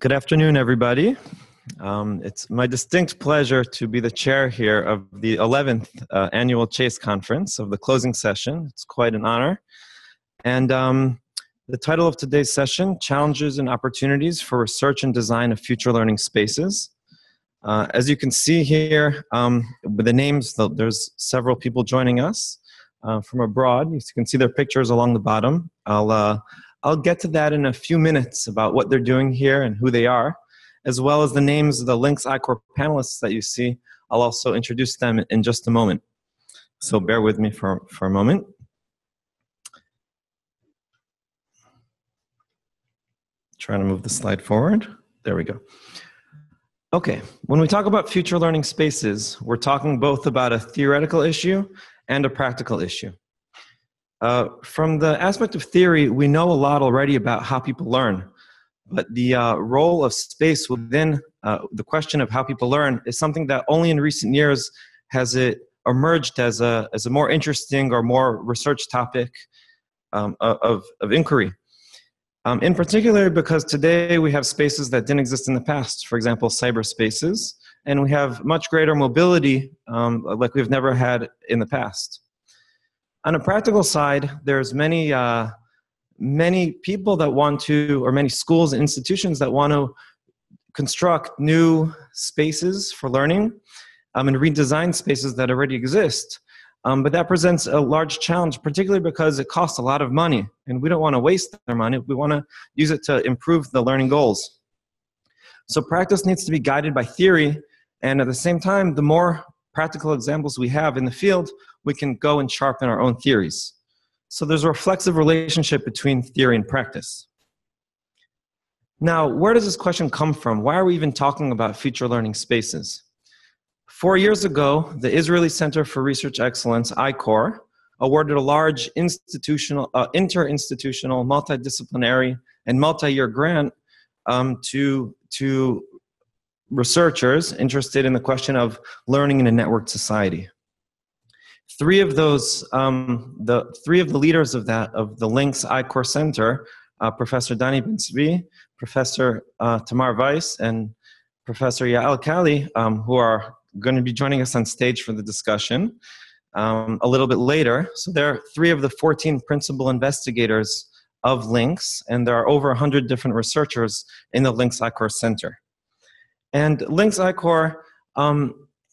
Good afternoon, everybody. It's my distinct pleasure to be the chair here of the 11th annual Chase conference of the closing session. It's quite an honor. And the title of today's session, Challenges and Opportunities for Research and Design of Future Learning Spaces. As you can see here, with the names, there's several people joining us from abroad. You can see their pictures along the bottom. I'll get to that in a few minutes about what they're doing here and who they are, as well as the names of the Links I-Corps panelists that you see. I'll also introduce them in just a moment. So bear with me for a moment. Trying to move the slide forward. There we go. Okay, when we talk about future learning spaces, we're talking both about a theoretical issue and a practical issue. From the aspect of theory, we know a lot already about how people learn, but the role of space within the question of how people learn is something that only in recent years has it emerged as a more interesting or more research topic of inquiry. In particular, because today we have spaces that didn't exist in the past, for example, cyberspaces, and we have much greater mobility like we've never had in the past. On a practical side, there's many people that want to, or many schools and institutions that want to construct new spaces for learning and redesign spaces that already exist. But that presents a large challenge, particularly because it costs a lot of money, and we don't want to waste their money. We want to use it to improve the learning goals. So practice needs to be guided by theory, and at the same time, the more practical examples we have in the field, we can go and sharpen our own theories. So there's a reflexive relationship between theory and practice. Now, where does this question come from? Why are we even talking about future learning spaces? 4 years ago, the Israeli Center for Research Excellence, I-Corps, awarded a large interinstitutional, multidisciplinary, and multi-year grant to researchers interested in the question of learning in a networked society. Three of the leaders of the Links I-Corps Center, Professor Dani Ben-Zvi, Professor Tamar Weiss, and Professor Yael Kali, who are going to be joining us on stage for the discussion a little bit later. So they're 3 of the 14 principal investigators of Links, and there are over 100 different researchers in the Links I-Corps Center. And Links I-Corps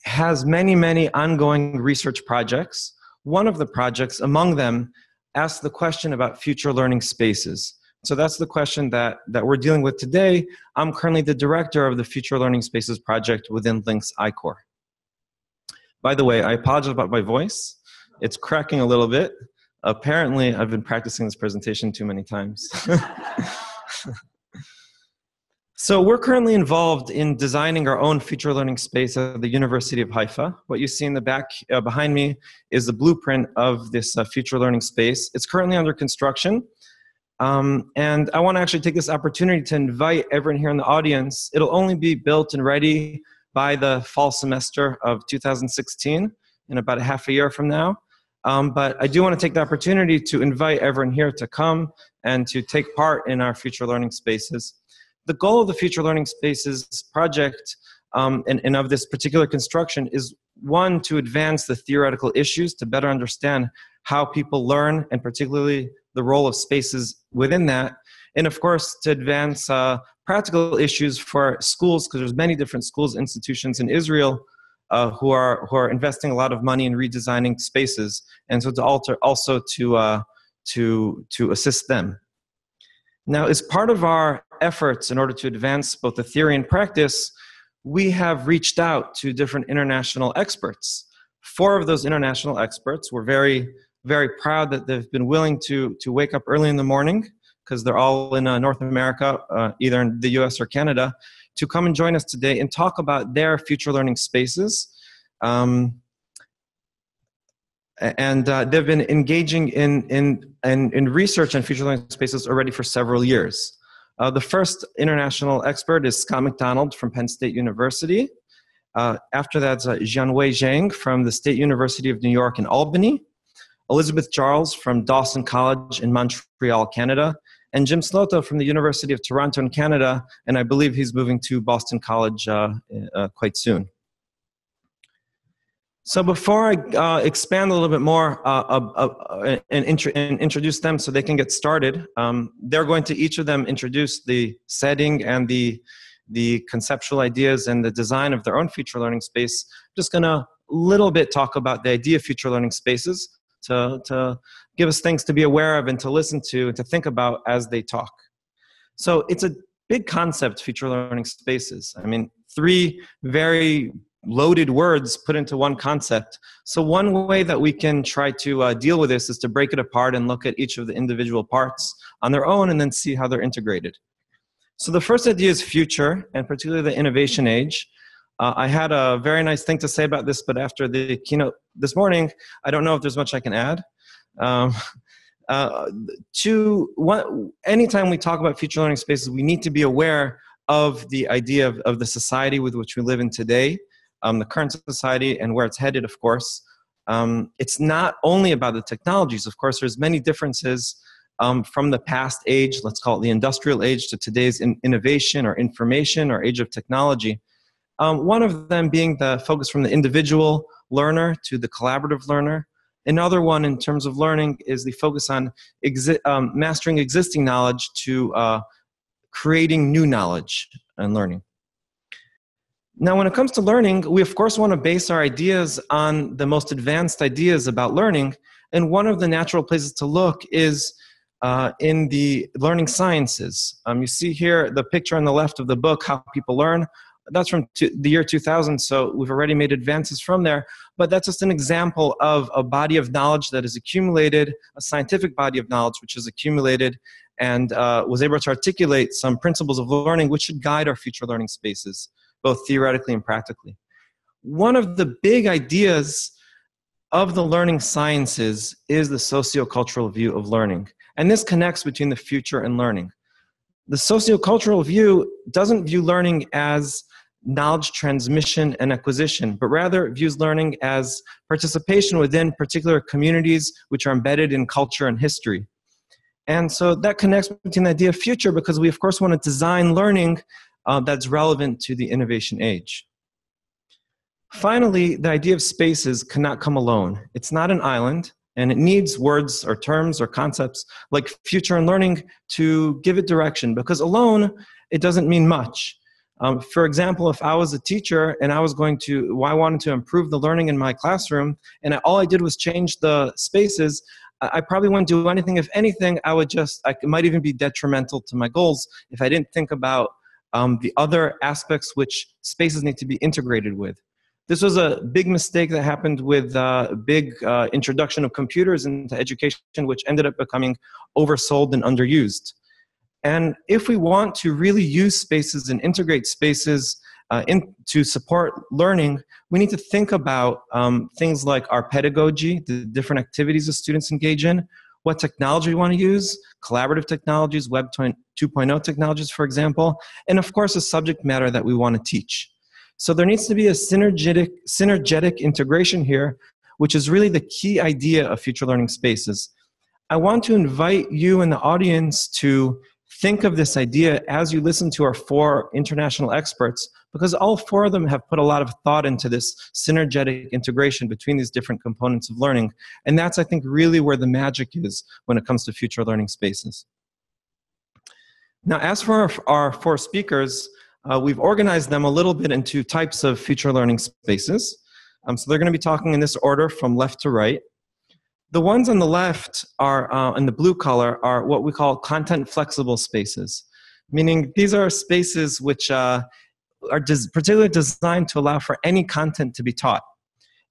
has many ongoing research projects. One of the projects among them asks the question about future learning spaces. So that's the question that we're dealing with today. I'm currently the director of the Future Learning Spaces project within Links I-Corps. By the way, I apologize about my voice. It's cracking a little bit. Apparently, I've been practicing this presentation too many times. So we're currently involved in designing our own future learning space at the University of Haifa. What you see in the back behind me is the blueprint of this future learning space. It's currently under construction. And I want to actually take this opportunity to invite everyone here in the audience. It'll only be built and ready by the fall semester of 2016, in about a half a year from now. But I do want to take the opportunity to invite everyone here to come and to take part in our future learning spaces. The goal of the Future Learning Spaces project and of this particular construction is, one, to advance the theoretical issues, to better understand how people learn, and particularly the role of spaces within that, and of course to advance practical issues for schools, because there's many different schools, institutions in Israel who are investing a lot of money in redesigning spaces, and so to assist them. Now, as part of our efforts in order to advance both the theory and practice, we have reached out to different international experts. 4 of those international experts were very proud that they've been willing to wake up early in the morning, because they're all in North America, either in the US or Canada, to come and join us today and talk about their future learning spaces. And they've been engaging in research on future learning spaces already for several years. The first international expert is Scott McDonald from Penn State University. After that's Jianwei Zhang from the State University of New York in Albany. Elizabeth Charles from Dawson College in Montreal, Canada. and Jim Sloto from the University of Toronto in Canada, and I believe he's moving to Boston College quite soon. So before I expand a little bit more and introduce them so they can get started, they're going to each of them introduce the setting and the conceptual ideas and the design of their own future learning space. I'm just going to little bit talk about the idea of future learning spaces to give us things to be aware of and to listen to and to think about as they talk. So it's a big concept, future learning spaces. I mean, 3 very loaded words put into one concept. So one way that we can try to deal with this is to break it apart and look at each of the individual parts on their own and then see how they're integrated. So the first idea is future, and particularly the innovation age. I had a very nice thing to say about this, but after the keynote this morning, I don't know if there's much I can add. Anytime we talk about future learning spaces, we need to be aware of the idea of the society with which we live in today, the current society and where it's headed, of course. It's not only about the technologies. Of course, there's many differences from the past age, let's call it the industrial age, to today's innovation or information or age of technology. One of them being the focus from the individual learner to the collaborative learner. Another one in terms of learning is the focus on mastering existing knowledge to creating new knowledge and learning. Now, when it comes to learning, we of course want to base our ideas on the most advanced ideas about learning. And one of the natural places to look is in the learning sciences. You see here the picture on the left of the book, How People Learn. That's from the year 2000, so we've already made advances from there. But that's just an example of a body of knowledge that is accumulated, a scientific body of knowledge which is accumulated and was able to articulate some principles of learning which should guide our future learning spaces, both theoretically and practically. One of the big ideas of the learning sciences is the sociocultural view of learning. And this connects between the future and learning. The sociocultural view doesn't view learning as knowledge transmission and acquisition, but rather views learning as participation within particular communities which are embedded in culture and history. And so that connects between the idea of future because we of course want to design learning that's relevant to the innovation age. Finally, the idea of spaces cannot come alone. It's not an island, and it needs words or terms or concepts like future and learning to give it direction, because alone, it doesn't mean much. For example, if I was a teacher and I wanted to improve the learning in my classroom, and all I did was change the spaces, I probably wouldn't do anything. If anything, I might even be detrimental to my goals if I didn't think about the other aspects which spaces need to be integrated with. This was a big mistake that happened with big introduction of computers into education, which ended up becoming oversold and underused. And if we want to really use spaces and integrate spaces to support learning, we need to think about things like our pedagogy, the different activities that students engage in, what technology we want to use, collaborative technologies, Web 2.0 technologies, for example, and of course, a subject matter that we want to teach. So there needs to be a synergetic integration here, which is really the key idea of future learning spaces. I want to invite you in the audience to think of this idea as you listen to our 4 international experts, because all 4 of them have put a lot of thought into this synergetic integration between these different components of learning. And that's, I think, really where the magic is when it comes to future learning spaces. Now, as for our 4 speakers, we've organized them a little bit into types of future learning spaces. So they're going to be talking in this order from left to right. The ones on the left are, in the blue color, are what we call content flexible spaces, meaning these are spaces which are particularly designed to allow for any content to be taught.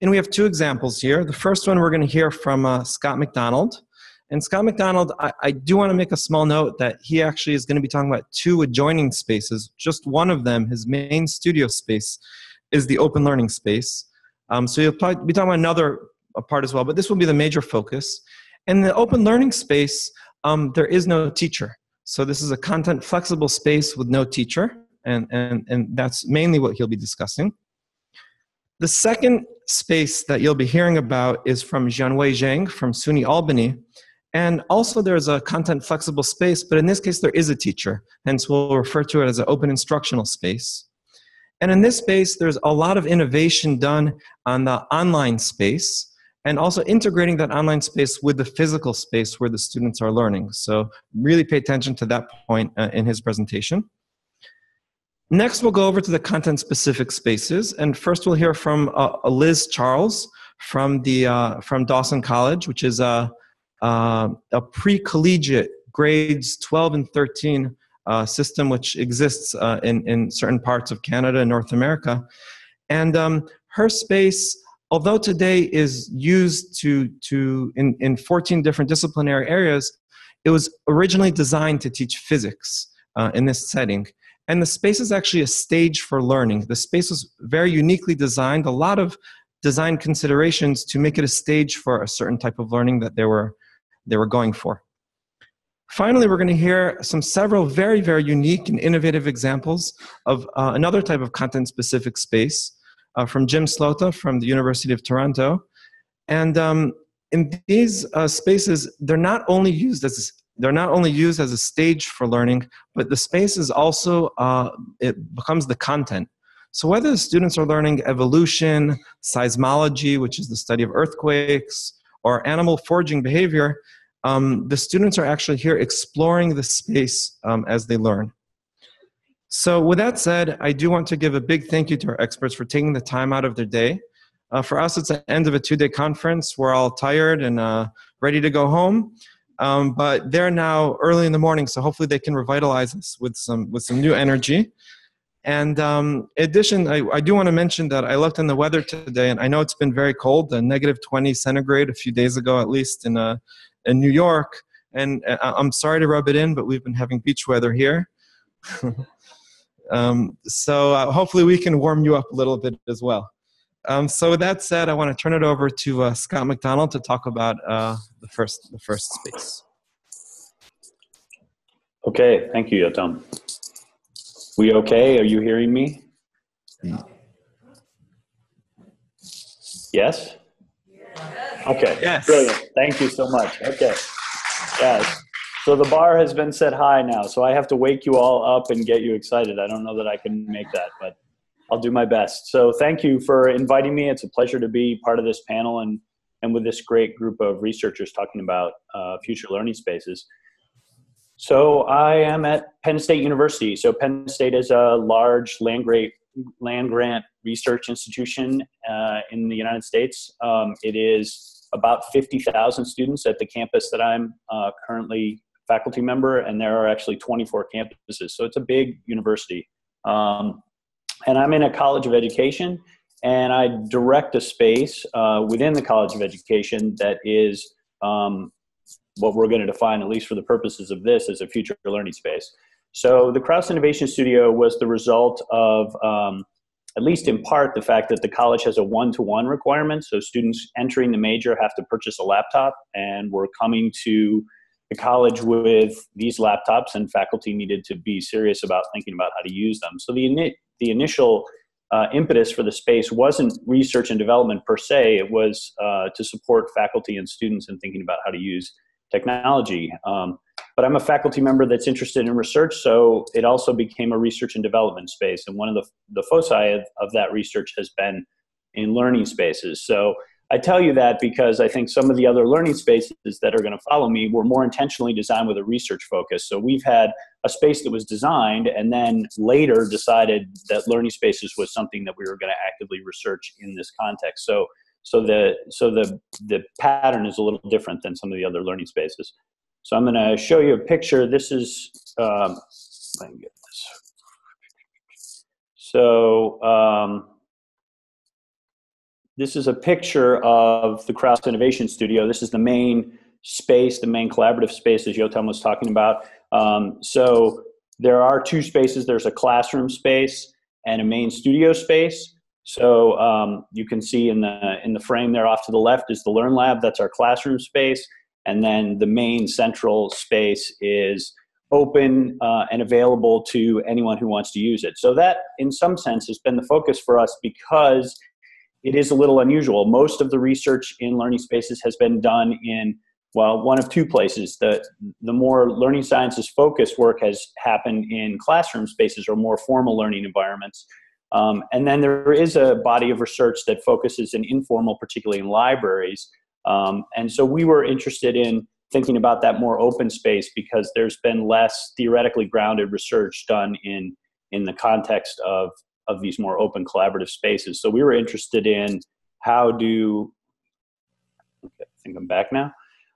And we have 2 examples here. The first one we're going to hear from Scott McDonald. And Scott McDonald, I do want to make a small note that he actually is going to be talking about 2 adjoining spaces. Just one of them, his main studio space, is the open learning space. So he'll probably be talking about another part as well, but this will be the major focus. In the open learning space, there is no teacher. So this is a content flexible space with no teacher, and that's mainly what he'll be discussing. The second space that you'll be hearing about is from Jianwei Zhang from SUNY Albany. And also there's a content flexible space, but in this case there is a teacher, hence we'll refer to it as an open instructional space. And in this space, there's a lot of innovation done on the online space, and also integrating that online space with the physical space where the students are learning. So really pay attention to that point in his presentation. Next, we'll go over to the content-specific spaces, and first we'll hear from Liz Charles from Dawson College, which is a pre-collegiate grades 12 and 13 system which exists in certain parts of Canada and North America. And her space, although today is used in 14 different disciplinary areas, it was originally designed to teach physics in this setting. And the space is actually a stage for learning. The space was very uniquely designed, a lot of design considerations to make it a stage for a certain type of learning that they were going for. Finally, we're going to hear several very, very unique and innovative examples of another type of content-specific space from Jim Slota from the University of Toronto. And in these spaces, they're not only used as a stage for learning, but the space is also, it becomes the content. So whether the students are learning evolution, seismology, which is the study of earthquakes, or animal foraging behavior, the students are actually here exploring the space as they learn. So with that said, I do want to give a big thank you to our experts for taking the time out of their day. For us, it's the end of a 2-day conference. We're all tired and ready to go home. But they're now early in the morning, so hopefully they can revitalize us with some new energy. And in addition, I do want to mention that I looked in the weather today, and I know it's been very cold, -20 centigrade a few days ago, at least in New York. And I'm sorry to rub it in, but we've been having beach weather here. So hopefully we can warm you up a little bit as well. So with that said, I want to turn it over to Scott McDonald to talk about the first space. Okay, thank you, Yotam. We okay? Are you hearing me? Yes? Okay, yes. Brilliant. Thank you so much. Okay, yes. So the bar has been set high now, so I have to wake you all up and get you excited. I don't know that I can make that, but I'll do my best. So thank you for inviting me. It's a pleasure to be part of this panel and with this great group of researchers talking about future learning spaces. So I am at Penn State University. So Penn State is a large land grant research institution in the United States. It is about 50,000 students at the campus that I'm currently faculty member, and there are actually 24 campuses. So it's a big university. And I'm in a College of Education, and I direct a space within the College of Education that is what we're going to define, at least for the purposes of this, as a future learning space. So the Krause Innovation Studio was the result of, at least in part, the fact that the college has a one-to-one requirement. So students entering the major have to purchase a laptop, and we're coming to the college with these laptops, and faculty needed to be serious about thinking about how to use them. So the initial impetus for the space wasn't research and development per se. It was to support faculty and students in thinking about how to use technology. But I'm a faculty member that's interested in research, so it also became a research and development space. And one of the foci of that research has been in learning spaces. So I tell you that because I think some of the other learning spaces that are going to follow me were more intentionally designed with a research focus. So we've had a space that was designed and then later decided that learning spaces was something that we were going to actively research in this context. So the pattern is a little different than some of the other learning spaces. So I'm going to show you a picture. This is, I can get this. So this is a picture of the Krause Innovation Studio. This is the main space, the main collaborative space, as Yotam was talking about. So there are two spaces. There's a classroom space and a main studio space. So you can see in the frame there off to the left is the Learn Lab. That's our classroom space. And then the main central space is open and available to anyone who wants to use it. So that, in some sense, has been the focus for us because it is a little unusual. Most of the research in learning spaces has been done in Well, one of two places. The more learning sciences focused work has happened in classroom spaces or more formal learning environments. And then there is a body of research that focuses in informal, particularly in libraries. And so we were interested in thinking about that more open space because there's been less theoretically grounded research done in the context of these more open collaborative spaces. So we were interested in how do, okay, I think I'm back now.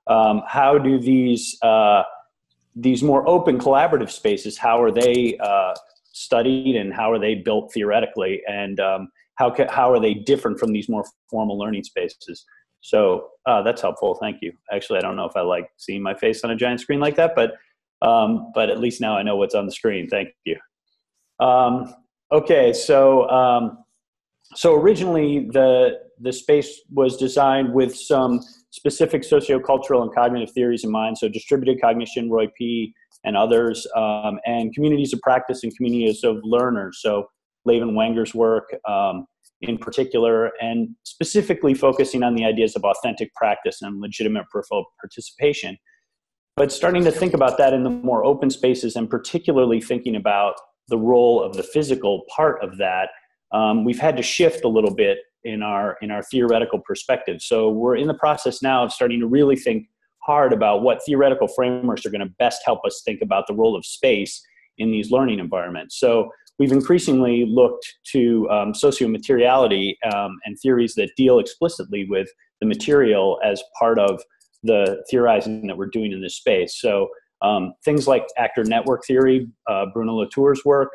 How do these more open collaborative spaces, how are they studied and how are they built theoretically, and how are they different from these more formal learning spaces? So that's helpful. Thank you. Actually, I don't know if I like seeing my face on a giant screen like that, but at least now I know what's on the screen. Thank you. Okay, so originally the space was designed with some specific sociocultural and cognitive theories in mind. So distributed cognition, Roy P. and others, and communities of practice and communities of learners. So Levin Wenger's work in particular, and specifically focusing on the ideas of authentic practice and legitimate peripheral participation. But starting to think about that in the more open spaces, and particularly thinking about the role of the physical part of that, we've had to shift a little bit in our theoretical perspective. So we're in the process now of starting to really think hard about what theoretical frameworks are going to best help us think about the role of space in these learning environments. So we've increasingly looked to sociomateriality and theories that deal explicitly with the material as part of the theorizing that we're doing in this space. So things like actor network theory, Bruno Latour's work,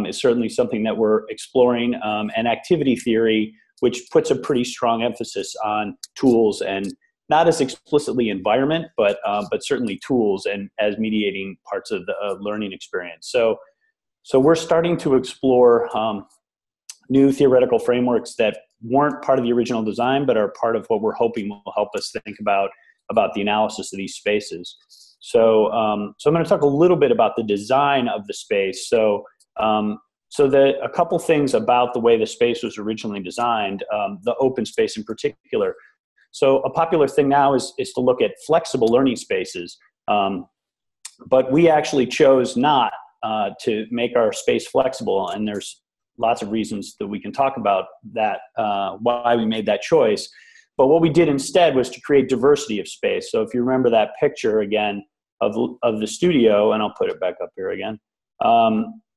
is certainly something that we're exploring, and activity theory, which puts a pretty strong emphasis on tools and not as explicitly environment, but certainly tools and as mediating parts of the learning experience. So we're starting to explore new theoretical frameworks that weren't part of the original design, but are part of what we're hoping will help us think about the analysis of these spaces. So I'm going to talk a little bit about the design of the space. So a couple things about the way the space was originally designed, the open space in particular. So a popular thing now is to look at flexible learning spaces, but we actually chose not to make our space flexible, and there's lots of reasons that we can talk about that, why we made that choice. But what we did instead was to create diversity of space. So if you remember that picture again of the studio, and I'll put it back up here again,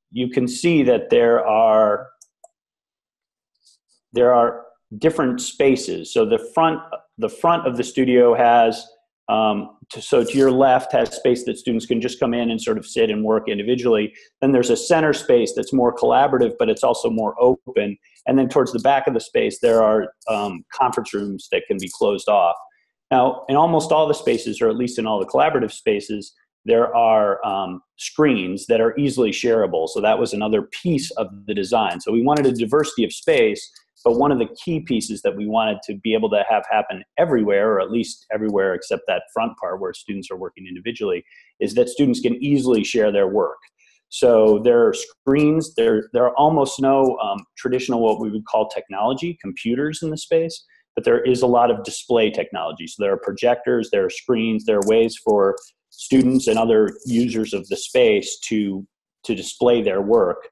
you can see that there are different spaces. So the front of the studio has, so to your left has space that students can just come in and sort of sit and work individually. Then there's a center space that's more collaborative, but it's also more open. And then towards the back of the space, there are conference rooms that can be closed off. Now, in almost all the spaces, or at least in all the collaborative spaces, there are screens that are easily shareable. So that was another piece of the design. So we wanted a diversity of space, but one of the key pieces that we wanted to be able to have happen everywhere, or at least everywhere except that front part where students are working individually, is that students can easily share their work. So there are screens, there are almost no traditional, what we would call technology, computers in the space, but there is a lot of display technology. So there are projectors, there are screens, there are ways for students and other users of the space to display their work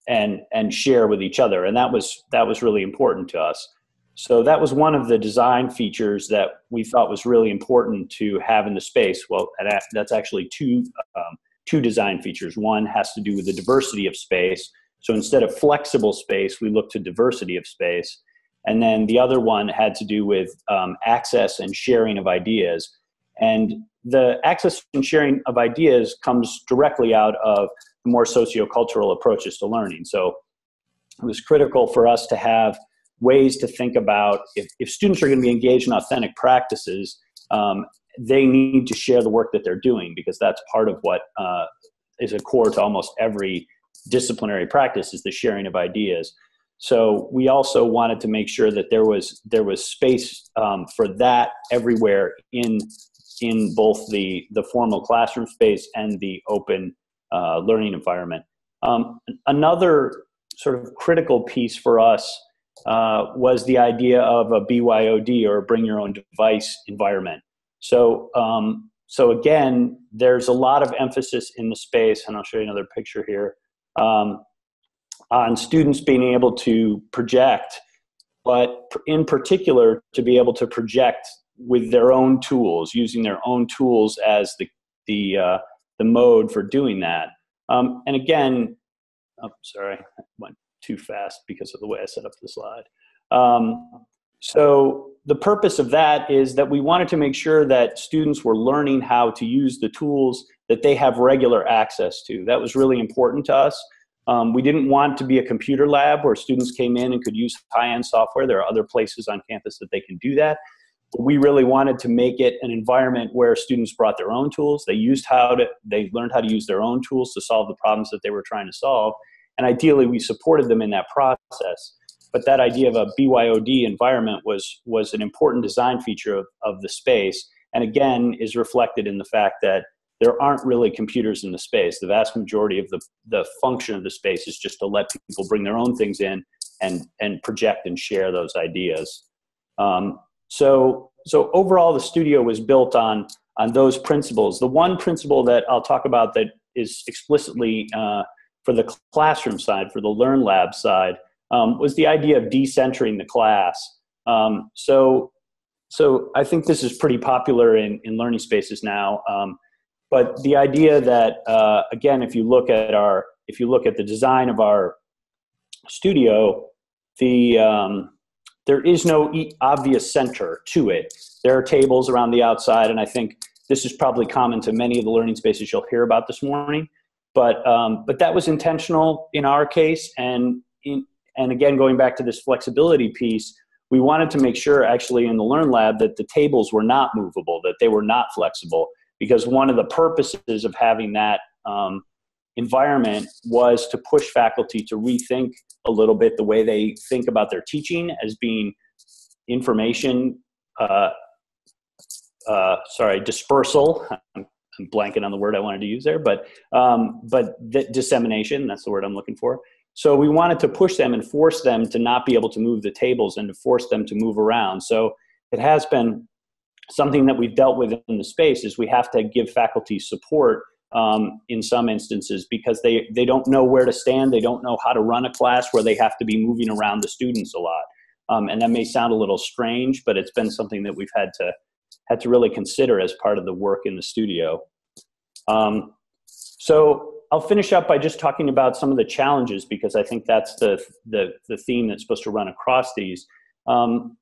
and share with each other. And that was really important to us. So that was one of the design features that we thought was really important to have in the space. Well, that's actually two design features. One has to do with the diversity of space. So instead of flexible space, we looked to diversity of space. And then the other one had to do with access and sharing of ideas. And the access and sharing of ideas comes directly out of the more sociocultural approaches to learning. So it was critical for us to have ways to think about if students are going to be engaged in authentic practices, they need to share the work that they're doing, because that's part of what is a core to almost every disciplinary practice, is the sharing of ideas. So we also wanted to make sure that there was space for that everywhere in both the formal classroom space and the open learning environment. Another sort of critical piece for us was the idea of a BYOD, or bring your own device environment. So again, there's a lot of emphasis in the space, and I'll show you another picture here, on students being able to project, but in particular, to be able to project with their own tools, using their own tools as the mode for doing that. And again, oh, sorry, I went too fast because of the way I set up the slide. So the purpose of that is that we wanted to make sure that students were learning how to use the tools that they have regular access to. That was really important to us. We didn't want to be a computer lab where students came in and could use high-end software. There are other places on campus that they can do that. But we really wanted to make it an environment where students brought their own tools. They learned how to use their own tools to solve the problems that they were trying to solve. And ideally, we supported them in that process. But that idea of a BYOD environment was an important design feature of the space, and again, is reflected in the fact that there aren't really computers in the space. The vast majority of the function of the space is just to let people bring their own things in and project and share those ideas. So overall, the studio was built on those principles. The one principle that I'll talk about that is explicitly for the classroom side, for the Learn Lab side, was the idea of decentering the class. So I think this is pretty popular in learning spaces now. But the idea that, again, if you look at the design of our studio, there is no obvious center to it. There are tables around the outside, and I think this is probably common to many of the learning spaces you'll hear about this morning. But that was intentional in our case, and again, going back to this flexibility piece, we wanted to make sure actually in the Learn Lab that the tables were not movable, that they were not flexible, because one of the purposes of having that environment was to push faculty to rethink a little bit the way they think about their teaching as being information, dispersal. I'm blanking on the word I wanted to use there, but dissemination, that's the word I'm looking for. So we wanted to push them and force them to not be able to move the tables and to force them to move around. So it has been something that we've dealt with in the space, is we have to give faculty support in some instances because they don't know where to stand. They don't know how to run a class where they have to be moving around the students a lot. And that may sound a little strange, but it's been something that we've had to really consider as part of the work in the studio. So I'll finish up by just talking about some of the challenges, because I think that's the theme that's supposed to run across these. And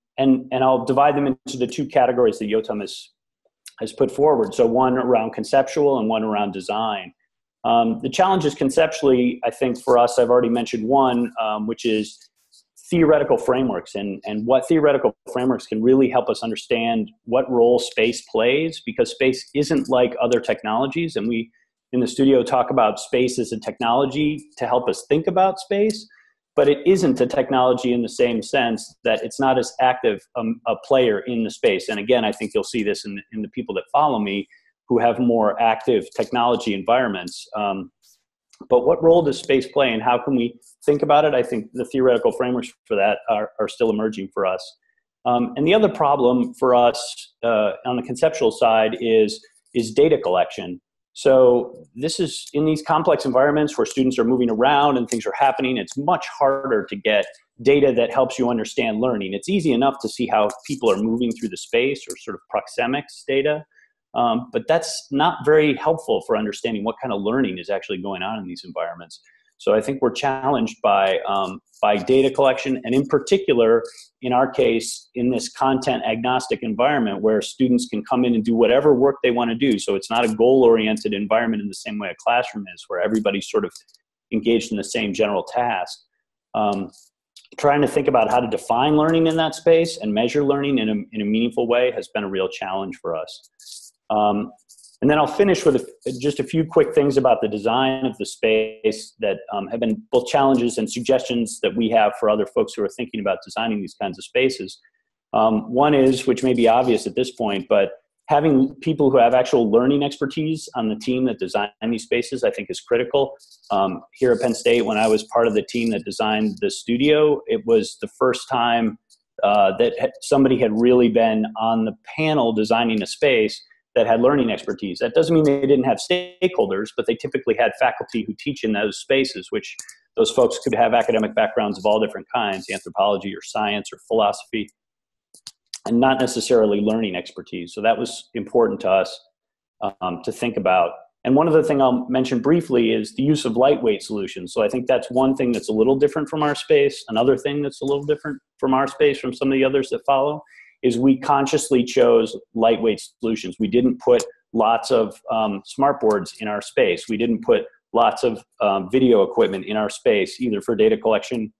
I'll divide them into the two categories that Yotam has put forward. So one around conceptual and one around design. The challenges conceptually, I think for us, I've already mentioned one, which is theoretical frameworks and what theoretical frameworks can really help us understand what role space plays, because space isn't like other technologies. And we, in the studio, talk about space as a technology to help us think about space, but it isn't a technology in the same sense that it's not as active a player in the space. And again, I think you'll see this in the people that follow me who have more active technology environments. But what role does space play and how can we think about it? I think the theoretical frameworks for that are still emerging for us. And the other problem for us on the conceptual side is data collection. So this is in these complex environments where students are moving around and things are happening, it's much harder to get data that helps you understand learning. It's easy enough to see how people are moving through the space or sort of proxemics data, but that's not very helpful for understanding what kind of learning is actually going on in these environments. So I think we're challenged by data collection, and in particular, in our case, in this content agnostic environment where students can come in and do whatever work they want to do. So it's not a goal-oriented environment in the same way a classroom is, where everybody's sort of engaged in the same general task. Trying to think about how to define learning in that space and measure learning in a meaningful way has been a real challenge for us. And then I'll finish with just a few quick things about the design of the space that have been both challenges and suggestions that we have for other folks who are thinking about designing these kinds of spaces. One is, which may be obvious at this point, but having people who have actual learning expertise on the team that design these spaces, I think is critical. Here at Penn State, when I was part of the team that designed the studio, it was the first time somebody had really been on the panel designing a space that had learning expertise. That doesn't mean they didn't have stakeholders, but they typically had faculty who teach in those spaces, which those folks could have academic backgrounds of all different kinds, anthropology or science or philosophy, and not necessarily learning expertise. So that was important to us to think about. And one other thing I'll mention briefly is the use of lightweight solutions. So I think that's one thing that's a little different from our space. Another thing that's a little different from our space, from some of the others that follow, is we consciously chose lightweight solutions. We didn't put lots of smartboards in our space. We didn't put lots of video equipment in our space, either for data collection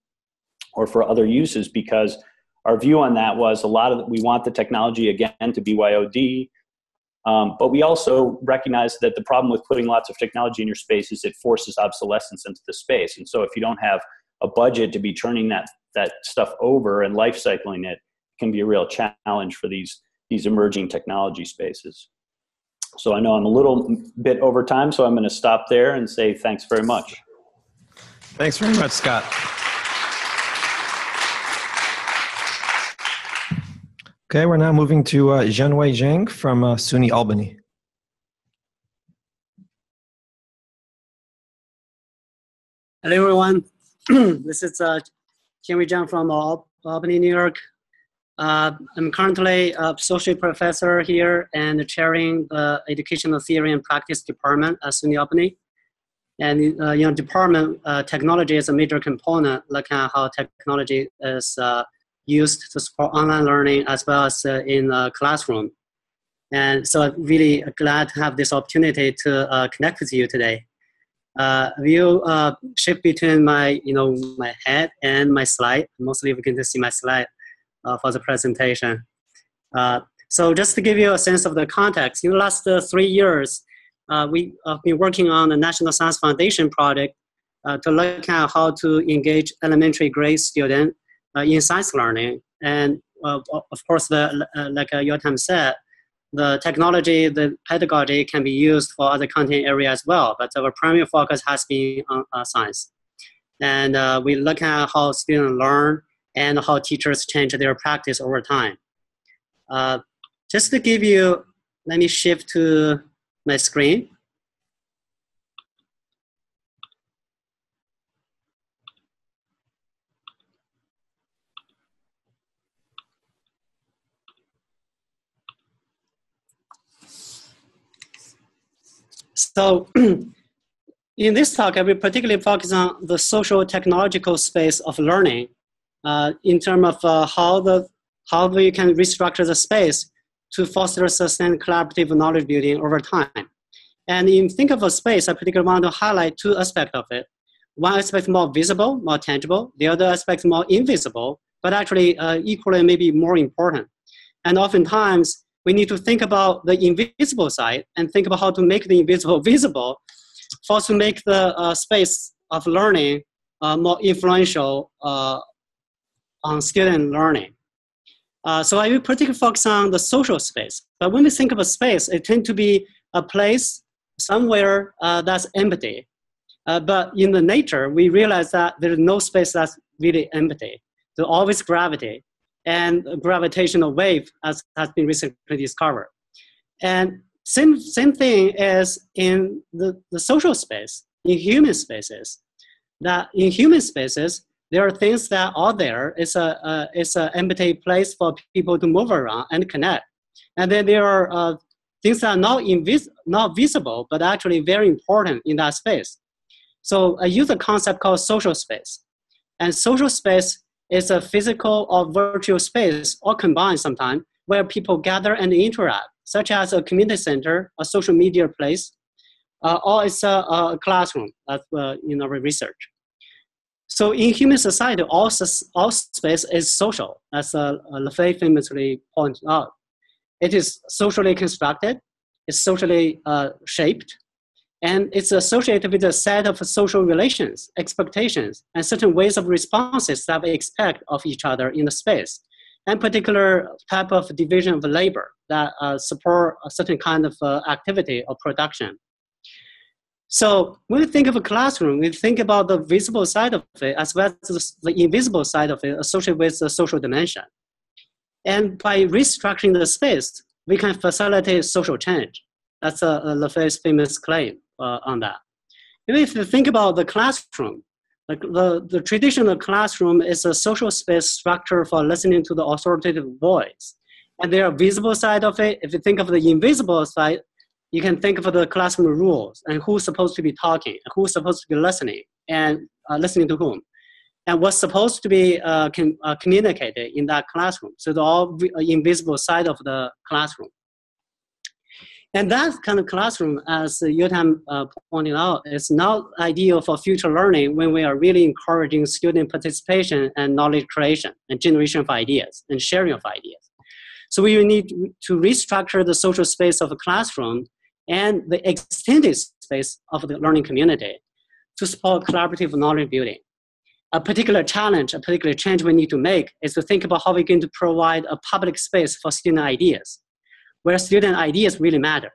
or for other uses, because our view on that was we want the technology, again, to BYOD, but we also recognize that the problem with putting lots of technology in your space is it forces obsolescence into the space. And so if you don't have a budget to be turning that stuff over and life cycling it, can be a real challenge for these emerging technology spaces. So I know I'm a little bit over time, so I'm going to stop there and say thanks very much. Thanks very much, Scott. Okay, we're now moving to Zhenwei Zhang from SUNY Albany. Hello, everyone. This is Zhenwei Zhang from Albany, New York. I'm currently a associate professor here and chairing the Educational Theory and Practice Department at SUNY Albany. And in department, technology is a major component, looking at how technology is used to support online learning as well as in the classroom. And so I'm really glad to have this opportunity to connect with you today. We'll shift between my head and my slide. Mostly we're going to see my slide for the presentation. So just to give you a sense of the context, in the last 3 years, we have been working on the National Science Foundation project to look at how to engage elementary grade students in science learning. And of course, like Yotam said, the technology, the pedagogy can be used for other content areas as well, but our primary focus has been on science. And we look at how students learn and how teachers change their practice over time. Just to give you, let me shift to my screen. So in this talk, I will particularly focus on the social technological space of learning in terms of how we can restructure the space to foster sustained collaborative knowledge building over time. And in think of a space, I particularly want to highlight 2 aspects of it. One aspect more visible, more tangible. The other aspect more invisible, but actually equally maybe more important. And oftentimes, we need to think about the invisible side and think about how to make the invisible visible for us to make the space of learning more influential on student learning. So I will particularly focus on the social space. But when we think of a space, it tends to be a place somewhere that's empty. But in the nature, we realize that there is no space that's really empty. There's always gravity. And a gravitational wave has been recently discovered. And same thing is in the social space, in human spaces. That in human spaces, there are things that are there. It's an empty place for people to move around and connect. And then there are things that are not visible, but actually very important in that space. So I use a concept called social space. And social space is a physical or virtual space, or combined sometimes, where people gather and interact, such as a community center, a social media place, or it's a classroom, in our research. So in human society, all space is social, as Lefebvre famously pointed out. It is socially constructed, it's socially shaped, and it's associated with a set of social relations, expectations, and certain ways of responses that we expect of each other in the space, and particular type of division of labor that support a certain kind of activity or production. So when we think of a classroom, we think about the visible side of it as well as the invisible side of it associated with the social dimension. And by restructuring the space, we can facilitate social change. That's the first famous claim on that. And if you think about the classroom, like the traditional classroom is a social space structure for listening to the authoritative voice. And there are visible side of it. If you think of the invisible side, you can think of the classroom rules and who's supposed to be talking, who's supposed to be listening, and listening to whom, and what's supposed to be communicated in that classroom. So the all invisible side of the classroom. And that kind of classroom, as Yotam pointed out, is not ideal for future learning when we are really encouraging student participation and knowledge creation and generation of ideas and sharing of ideas. So we need to restructure the social space of a classroom and the extended space of the learning community to support collaborative knowledge building. A particular challenge, a particular change we need to make is to think about how we're going to provide a public space for student ideas, where student ideas really matter,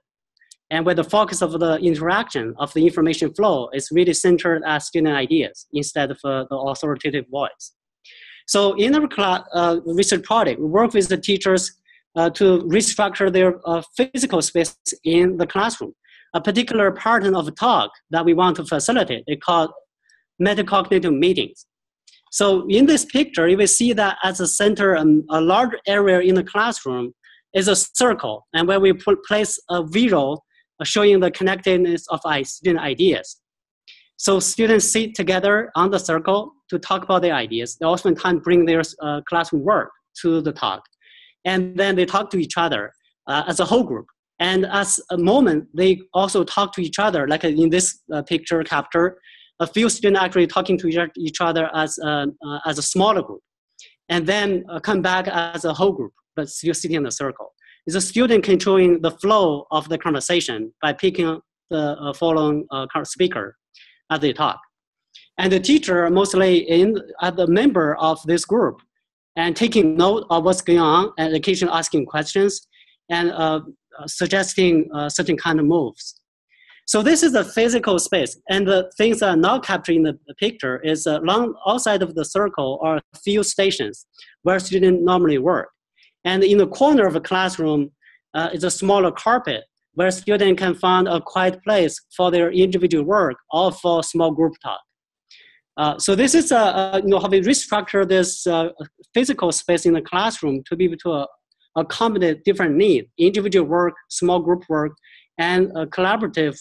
and where the focus of the interaction of the information flow is really centered at student ideas instead of the authoritative voice. So in our research project, we work with the teachers to restructure their physical space in the classroom. A particular pattern of talk that we want to facilitate is called metacognitive meetings. So in this picture, you will see that as a center, a large area in the classroom is a circle, and where we place a visual showing the connectedness of student ideas. So students sit together on the circle to talk about their ideas. They oftentimes bring their classroom work to the talk. And then they talk to each other as a whole group. And as a moment, they also talk to each other, like in this picture capture, a few students actually talking to each other as a smaller group. And then come back as a whole group, but still sitting in a circle. It's a student controlling the flow of the conversation by picking the following speaker as they talk. And the teacher mostly as the member of this group and taking note of what's going on and occasionally asking questions and suggesting certain kind of moves. So this is the physical space, and the things that are not captured in the picture is along outside of the circle are a few stations where students normally work. And in the corner of a classroom is a smaller carpet where students can find a quiet place for their individual work or for small group talk. So this is how we restructure this physical space in the classroom to be able to accommodate different needs, individual work, small group work, and collaborative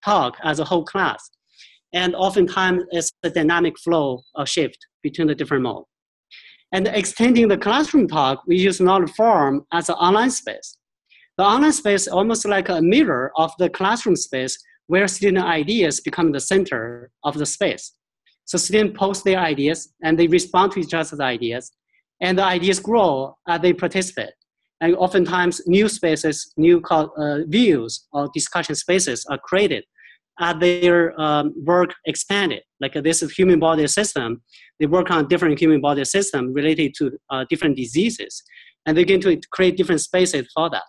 talk as a whole class. And oftentimes it's a dynamic flow of shift between the different modes. And extending the classroom talk, we use knowledge forum as an online space. The online space is almost like a mirror of the classroom space where student ideas become the center of the space. So students post their ideas and they respond to each other's ideas, and the ideas grow as they participate. And oftentimes new spaces, new views or discussion spaces are created as their work expanded. Like this is human body system. They work on different human body system related to different diseases, and they're going to create different spaces for that.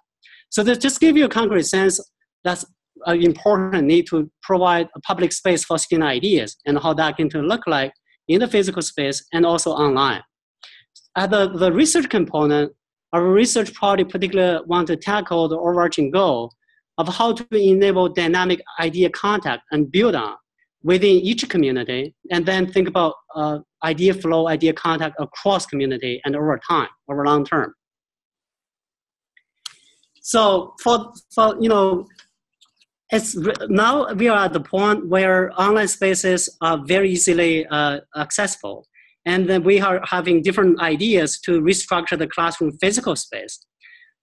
So that just give you a concrete sense that's an important need to provide a public space for student ideas and how that can look like in the physical space and also online. At the research component, our research project particularly want to tackle the overarching goal of how to enable dynamic idea contact and build on within each community, and then think about idea flow, idea contact across community and over time, over long term. So now we are at the point where online spaces are very easily accessible. And then we are having different ideas to restructure the classroom physical space.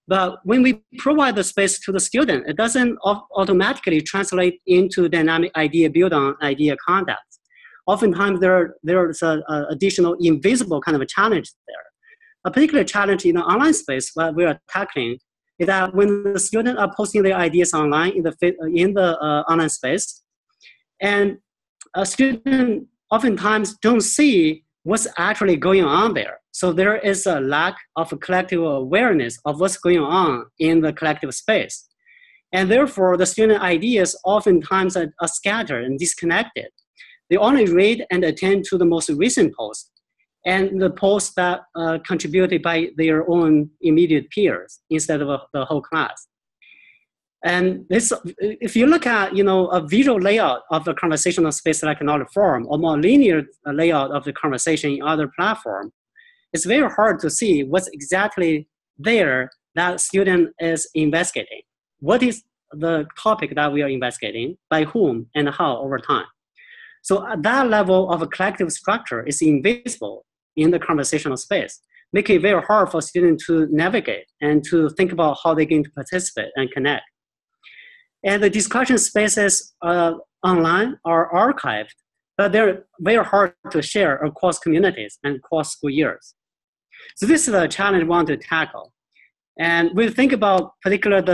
But when we provide the space to the student, it doesn't automatically translate into dynamic idea build on idea contacts. Oftentimes there's an additional invisible kind of a challenge there. A particular challenge in the online space that we are tackling is that when the students are posting their ideas online in the online space, and a student oftentimes don't see what's actually going on there. So there is a lack of a collective awareness of what's going on in the collective space. And therefore, the student ideas oftentimes are scattered and disconnected. They only read and attend to the most recent post. and the posts that contributed by their own immediate peers instead of the whole class. And this, if you look at a visual layout of a conversational space like knowledge forum, or more linear layout of the conversation in other platform, it's very hard to see what's exactly there that student is investigating. What is the topic that we are investigating, by whom and how over time? So at that level of a collective structure is invisible in the conversational space, making it very hard for students to navigate and to think about how they're going to participate and connect. And the discussion spaces online are archived, but they're very hard to share across communities and across school years. So this is a challenge we want to tackle. And we think about particularly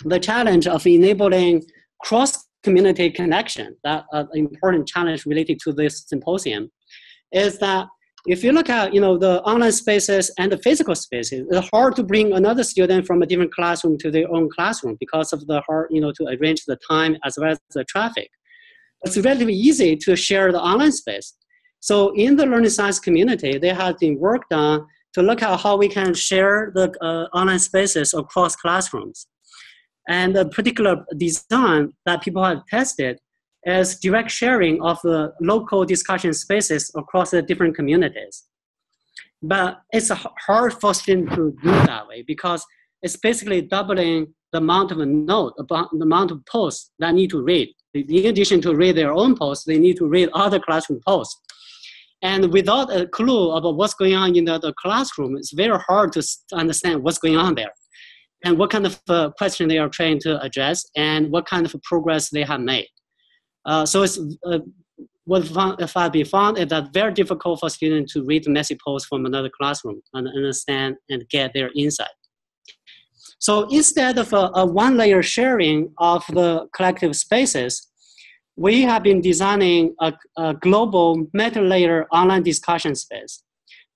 the challenge of enabling cross-community connection, that important challenge related to this symposium, is that if you look at the online spaces and the physical spaces, it's hard to bring another student from a different classroom to their own classroom because of the hard, to arrange the time as well as the traffic. It's relatively easy to share the online space. So in the learning science community, there has been work done to look at how we can share the online spaces across classrooms. And the particular design that people have tested is direct sharing of the local discussion spaces across the different communities. But it's hard for students to do that way because it's basically doubling the amount of note, the amount of posts that need to read. In addition to read their own posts, they need to read other classroom posts. And without a clue about what's going on in the classroom, it's very hard to understand what's going on there and what kind of question they are trying to address and what kind of progress they have made. So it's, what FIB found is that very difficult for students to read the messy posts from another classroom and understand and get their insight. So instead of a one-layer sharing of the collective spaces, we have been designing a global meta-layer online discussion space.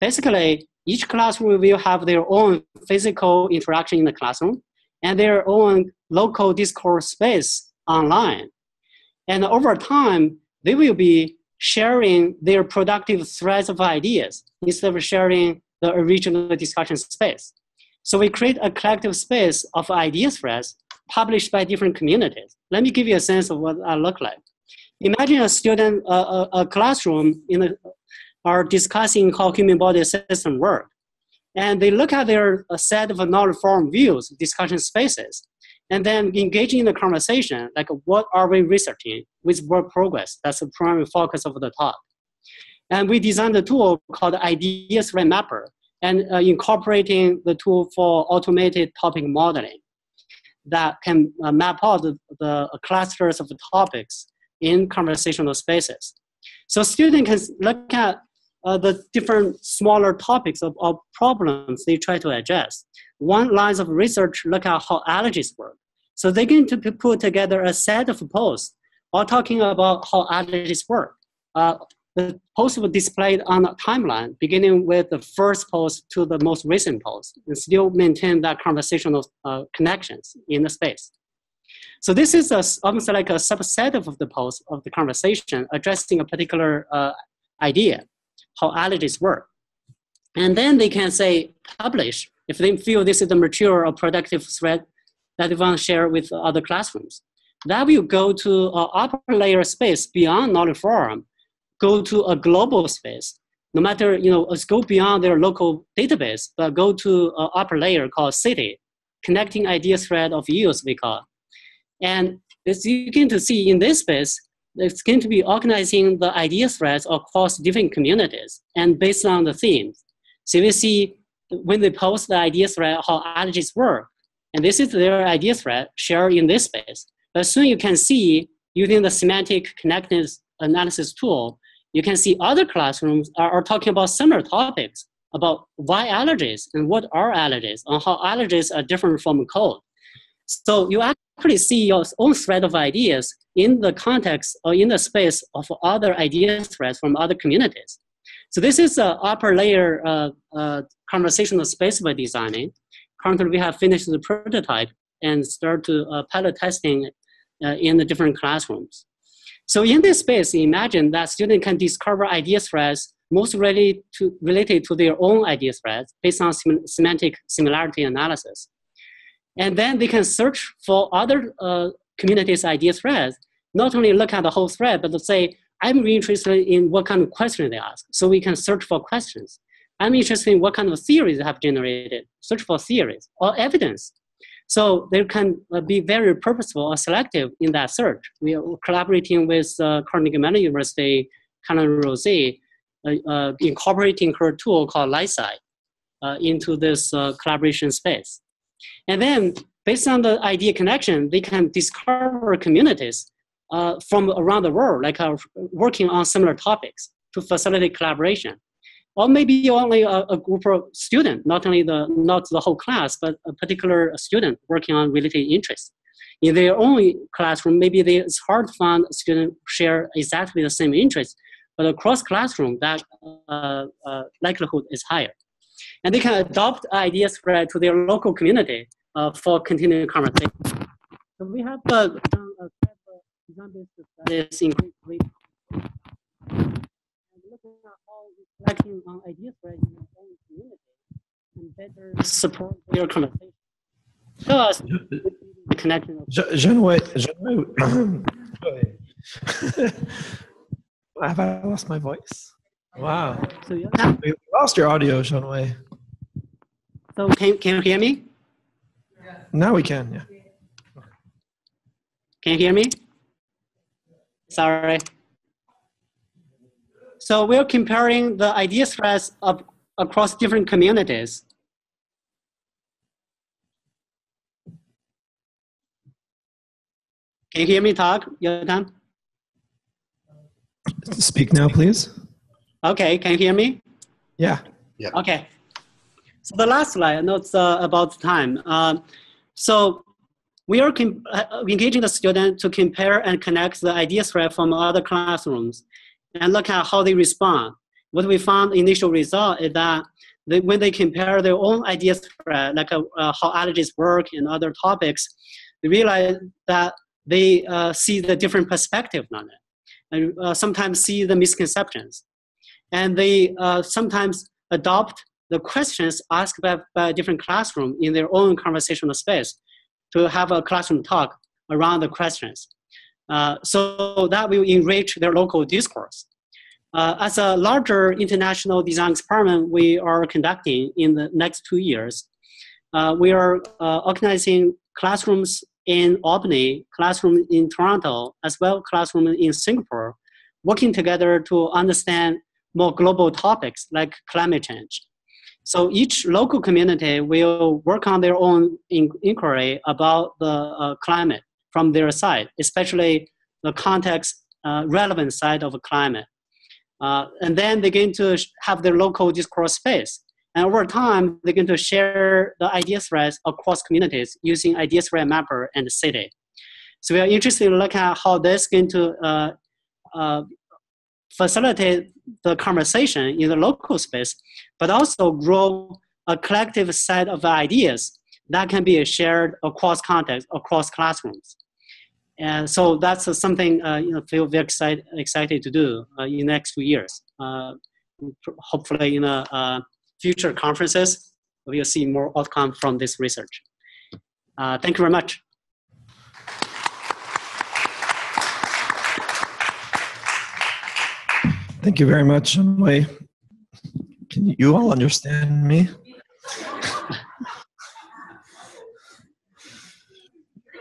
Basically, each classroom will have their own physical interaction in the classroom and their own local discourse space online. And over time, they will be sharing their productive threads of ideas instead of sharing the original discussion space. So we create a collective space of idea threads published by different communities. Let me give you a sense of what that looks like. Imagine a student, a classroom are discussing how human body system work. And they look at their set of knowledge forum views, discussion spaces, and then engaging in the conversation, like what are we researching with work progress? That's the primary focus of the talk. And we designed a tool called Idea Thread Mapper and incorporating the tool for automated topic modeling that can map out the clusters of the topics in conversational spaces. So students can look at the different smaller topics of problems they try to address. One line of research look at how allergies work. So they're going to put together a set of posts all talking about how allergies work. The posts were displayed on a timeline, beginning with the first post to the most recent post, and still maintain that conversational connections in the space. So this is almost like a subset of the post of the conversation addressing a particular idea, how allergies work. And then they can say publish if they feel this is the mature or productive thread that they want to share with other classrooms. That will go to an upper layer space beyond knowledge forum, go to a global space. No matter, let's go beyond their local database, but go to an upper layer called city, connecting idea thread of use, we call. And as you going to see in this space, it's going to be organizing the idea threads across different communities and based on the themes. So we see when they post the idea thread, how allergies work. And this is their idea thread shared in this space. But soon you can see, using the semantic connectedness analysis tool, you can see other classrooms are talking about similar topics about why allergies and what are allergies and how allergies are different from cold. So you actually see your own thread of ideas in the context or in the space of other idea threads from other communities. So this is an upper layer conversational space we're designing. Currently, we have finished the prototype and start to pilot testing in the different classrooms. So in this space, imagine that students can discover idea threads most related to their own idea threads based on semantic similarity analysis. And then they can search for other communities' idea threads, not only look at the whole thread, but say, I'm really interested in what kind of question they ask. So we can search for questions. I'm interested in what kind of theories they have generated, search for theories or evidence. So they can be very purposeful or selective in that search. We are collaborating with Carnegie Mellon University, Caroline Rosé, incorporating her tool called LightSci into this collaboration space. And then based on the idea connection, they can discover communities from around the world, like working on similar topics to facilitate collaboration. Or maybe only a group of students, not the whole class, but a particular student working on related interests. In their own classroom, maybe it's hard to find students share exactly the same interests, but across classroom, that likelihood is higher. And they can adopt ideas thread to their local community for continuing conversation. So we have done a example that is in great. And looking at how reflecting on ideas thread in their own community and better support their conversation. Show us the connection. Have I lost my voice? Wow. So you lost your audio, Jean-Wei. So can you hear me? Now we can, yeah. Can you hear me? Sorry. So we're comparing the idea threads across different communities. Can you hear me talk, Yötan? Speak now, please. Okay, can you hear me? Yeah. Okay. So the last slide, I know it's about time. So we are engaging the student to compare and connect the idea thread from other classrooms and look at how they respond. What we found initial result is that when they compare their own idea thread, like how allergies work and other topics, they realize that they see the different perspective on it. And sometimes see the misconceptions. And they sometimes adopt the questions asked by a different classroom in their own conversational space to have a classroom talk around the questions. So that will enrich their local discourse. As a larger international design experiment we are conducting in the next 2 years, we are organizing classrooms in Albany, classroom in Toronto, as well classroom in Singapore, working together to understand more global topics like climate change. So each local community will work on their own inquiry about the climate from their side, especially the context relevant side of climate. And then they're going to have their local discourse space. And over time, they're going to share the idea threads across communities using idea thread mapper and city. So we are interested to look at how this is going to facilitate the conversation in the local space, but also grow a collective set of ideas that can be shared across contexts, across classrooms. And so that's something feel very excited to do in the next 2 years. Hopefully in future conferences, we'll see more outcome from this research. Thank you very much. Thank you very much, Wei. Can you all understand me?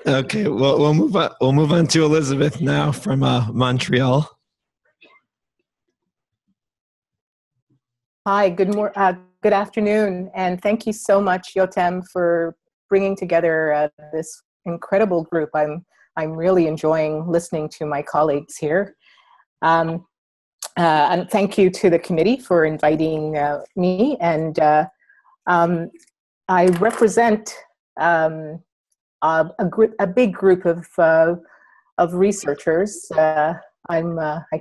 Okay, well, we'll move on to Elizabeth now from Montreal. Hi, good afternoon, and thank you so much, Yötem, for bringing together this incredible group. I'm really enjoying listening to my colleagues here. And thank you to the committee for inviting me. And I represent a big group of researchers. I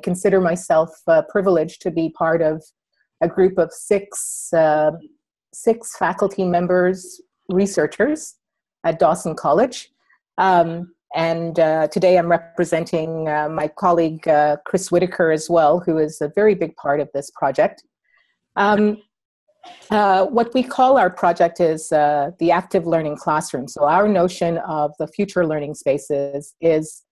consider myself privileged to be part of a group of six faculty members, researchers at Dawson College. And today I'm representing my colleague, Chris Whitaker as well, who is a very big part of this project. What we call our project is the active learning classroom. So our notion of the future learning spaces is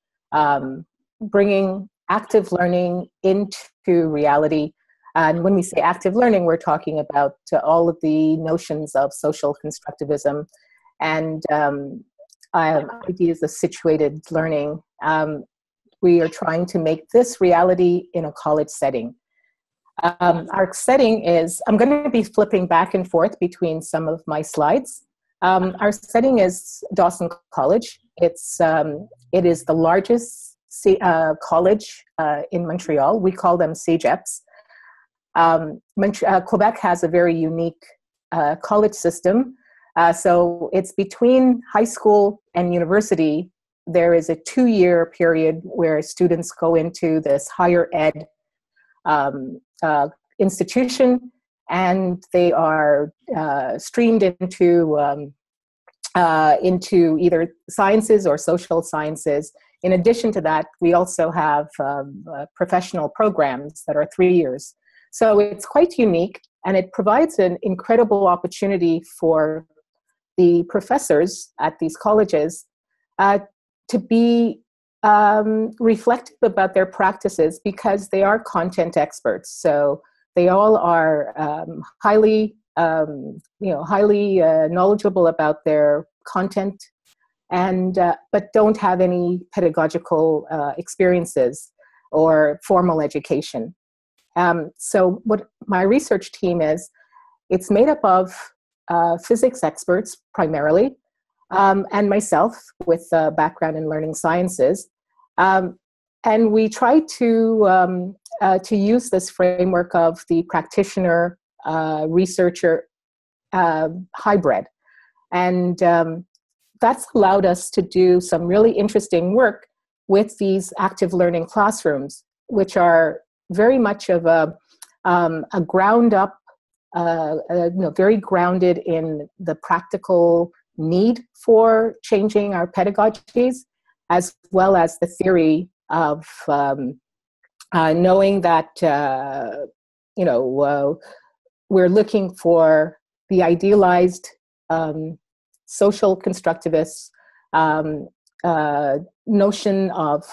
bringing active learning into reality. And when we say active learning, we're talking about all of the notions of social constructivism and ideas of situated learning. We are trying to make this reality in a college setting. Our setting is, I'm going to be flipping back and forth between some of my slides. Our setting is Dawson College. It is the largest college in Montreal. We call them CEGEPs. Quebec has a very unique college system. So it's between high school and university. There is a 2-year period where students go into this higher ed institution, and they are streamed into either sciences or social sciences. In addition to that, we also have professional programs that are 3 years. So it's quite unique, and it provides an incredible opportunity for the professors at these colleges to be reflective about their practices, because they are content experts. So they all are highly knowledgeable about their content, and but don't have any pedagogical experiences or formal education. So what my research team is, it's made up of physics experts primarily, and myself with a background in learning sciences. And we try to use this framework of the practitioner researcher hybrid. And that's allowed us to do some really interesting work with these active learning classrooms, which are very much of a ground up, very grounded in the practical need for changing our pedagogies, as well as the theory of knowing that we're looking for the idealized social constructivist notion of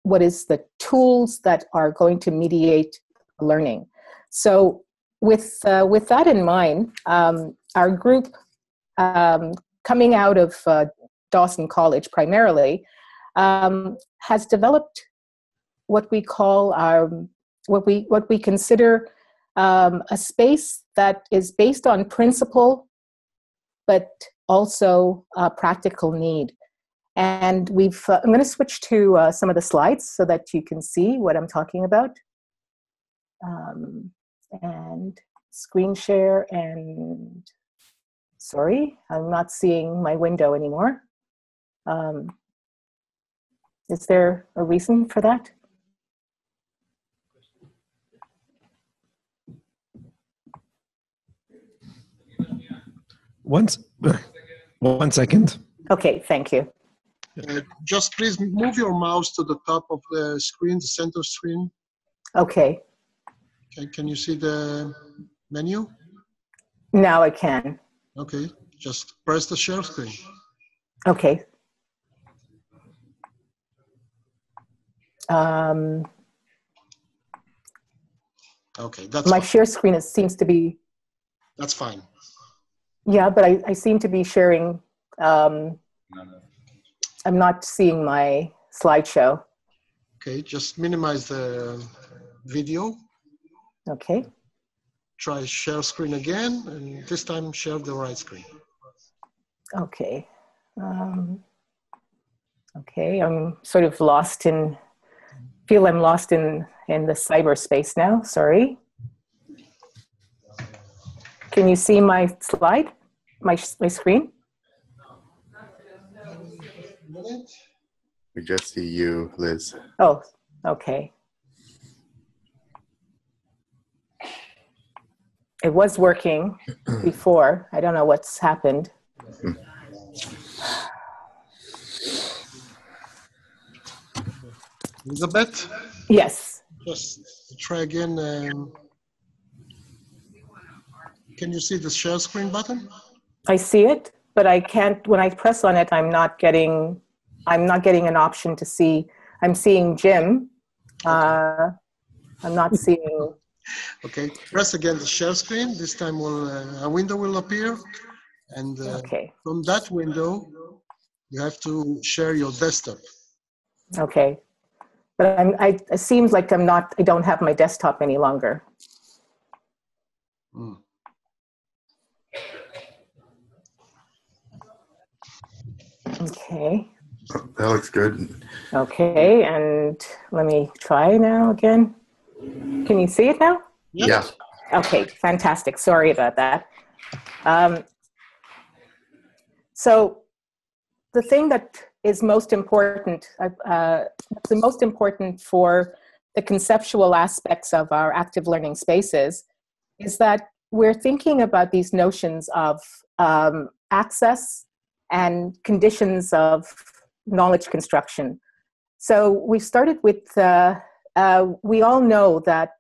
what is the tools that are going to mediate learning. So with that in mind, our group, coming out of Dawson College primarily, has developed what we call what we consider a space that is based on principle, but also practical need. And I'm going to switch to some of the slides so that you can see what I'm talking about. And screen share, and sorry, I'm not seeing my window anymore. Is there a reason for that? One second. Okay, thank you. Just please move your mouse to the top of the screen, the center screen. Okay. Can you see the menu? Now I can. Okay, just press the share screen. Okay. Okay, that's my fine. share screen seems to be. That's fine. Yeah, but I seem to be sharing. I'm not seeing my slideshow. Okay, just minimize the video. Okay. Try share screen again, and this time share the right screen. Okay. Okay, I'm sort of lost in, feel I'm lost in the cyberspace now, sorry. Can you see my slide, my screen? We just see you, Liz. Oh, okay. It was working before. I don't know what's happened. Elizabeth? Yes. Just try again. Can you see the share screen button? I see it, but I can't, when I press on it, I'm not getting an option to see. I'm seeing Jim. I'm not seeing. Okay, press again the share screen. This time a window will appear. And Okay. From that window, you have to share your desktop. Okay. But it seems like I don't have my desktop any longer. Mm. Okay. That looks good. Okay, and let me try now again. Can you see it now? Yeah. Okay, fantastic. Sorry about that. So the thing that is most important, the most important for the conceptual aspects of our active learning spaces is that we're thinking about these notions of access and conditions of knowledge construction. So we started with, we all know that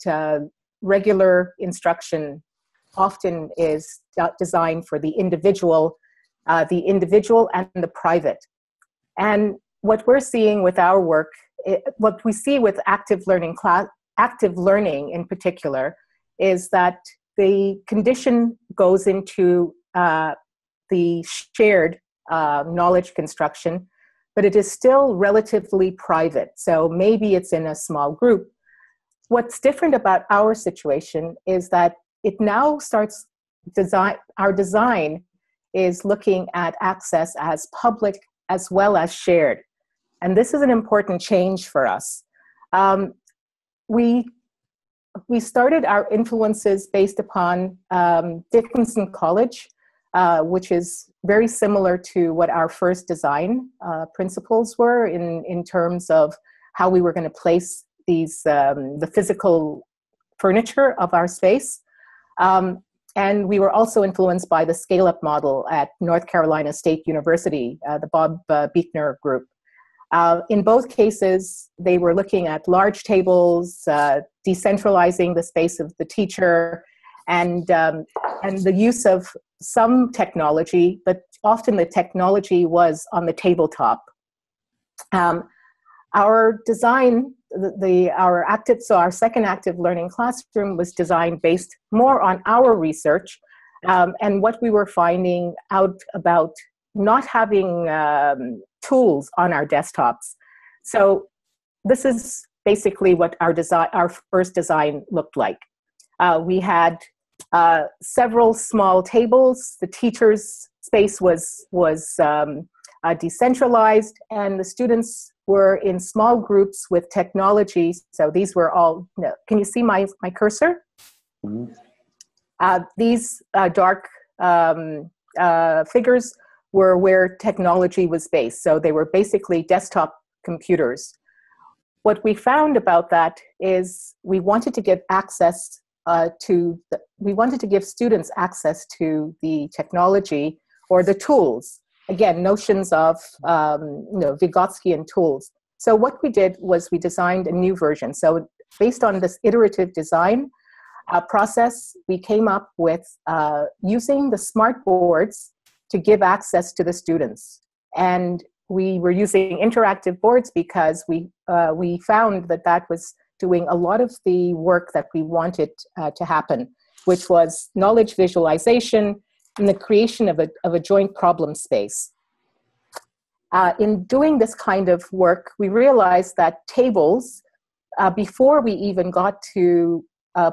regular instruction often is designed for the individual and the private. And what we're seeing with our work, what we see with active learning in particular, is that the condition goes into the shared knowledge construction, but it is still relatively private. So maybe it's in a small group. What's different about our situation is that it now starts our design is looking at access as public as well as shared. And this is an important change for us. We started our influences based upon Dickinson College, which is very similar to what our first design principles were in terms of how we were going to place these the physical furniture of our space. And we were also influenced by the scale-up model at North Carolina State University, the Bob Buechner group. In both cases, they were looking at large tables, decentralizing the space of the teacher, and the use of some technology, but often the technology was on the tabletop. Our design, our second active learning classroom was designed based more on our research and what we were finding out about not having tools on our desktops. So this is basically what our first design looked like. We had several small tables. The teacher's space was decentralized, and the students were in small groups with technology. So these were all, can you see my cursor? These dark figures were where technology was based. So they were basically desktop computers. What we found about that is we wanted to give access we wanted to give students access to the technology or the tools. Again, notions of Vygotskian tools. So what we did was we designed a new version. So based on this iterative design process, we came up with using the smart boards to give access to the students. And we were using interactive boards because we found that was doing a lot of the work that we wanted to happen, which was knowledge visualization and the creation of a joint problem space. In doing this kind of work, we realized that tables, before we even got to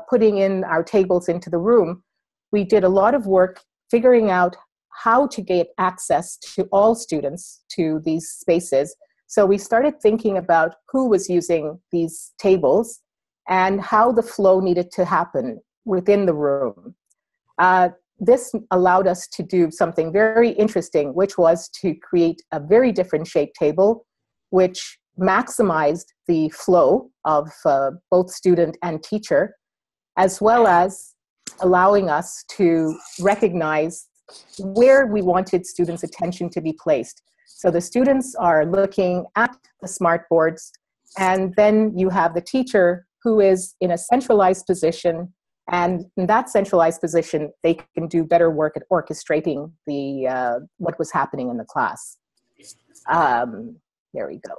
putting in our tables into the room, we did a lot of work figuring out how to get access to all students to these spaces. So we started thinking about who was using these tables and how the flow needed to happen within the room. This allowed us to do something very interesting, which was to create a very different shaped table, which maximized the flow of both student and teacher, as well as allowing us to recognize where we wanted students' attention to be placed. So the students are looking at the smart boards And then you have the teacher who is in a centralized position, and in that centralized position, they can do better work at orchestrating the what was happening in the class. There we go.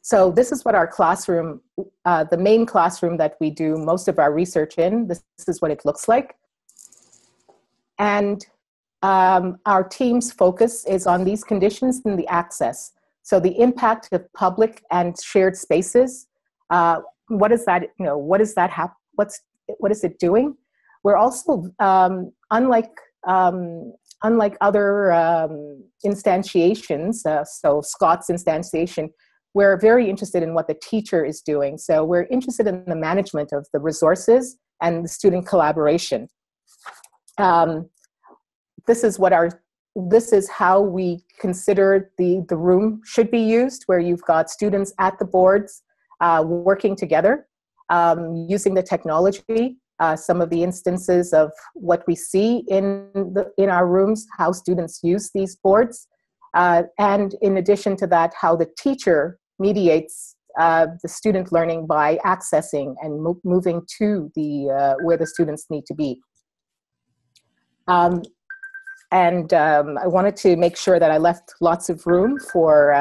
So this is what our classroom, the main classroom that we do most of our research in, this is what it looks like. And our team's focus is on these conditions and the access. So the impact of public and shared spaces, what is that, what is that what is it doing? We're also, unlike other instantiations, so Scott's instantiation, we're very interested in what the teacher is doing. So we're interested in the management of the resources and the student collaboration. This is how we consider the room should be used, where you've got students at the boards working together, using the technology. Some of the instances of what we see in our rooms, how students use these boards, and in addition to that, how the teacher mediates the student learning by accessing and moving to the where the students need to be. I wanted to make sure that I left lots of room for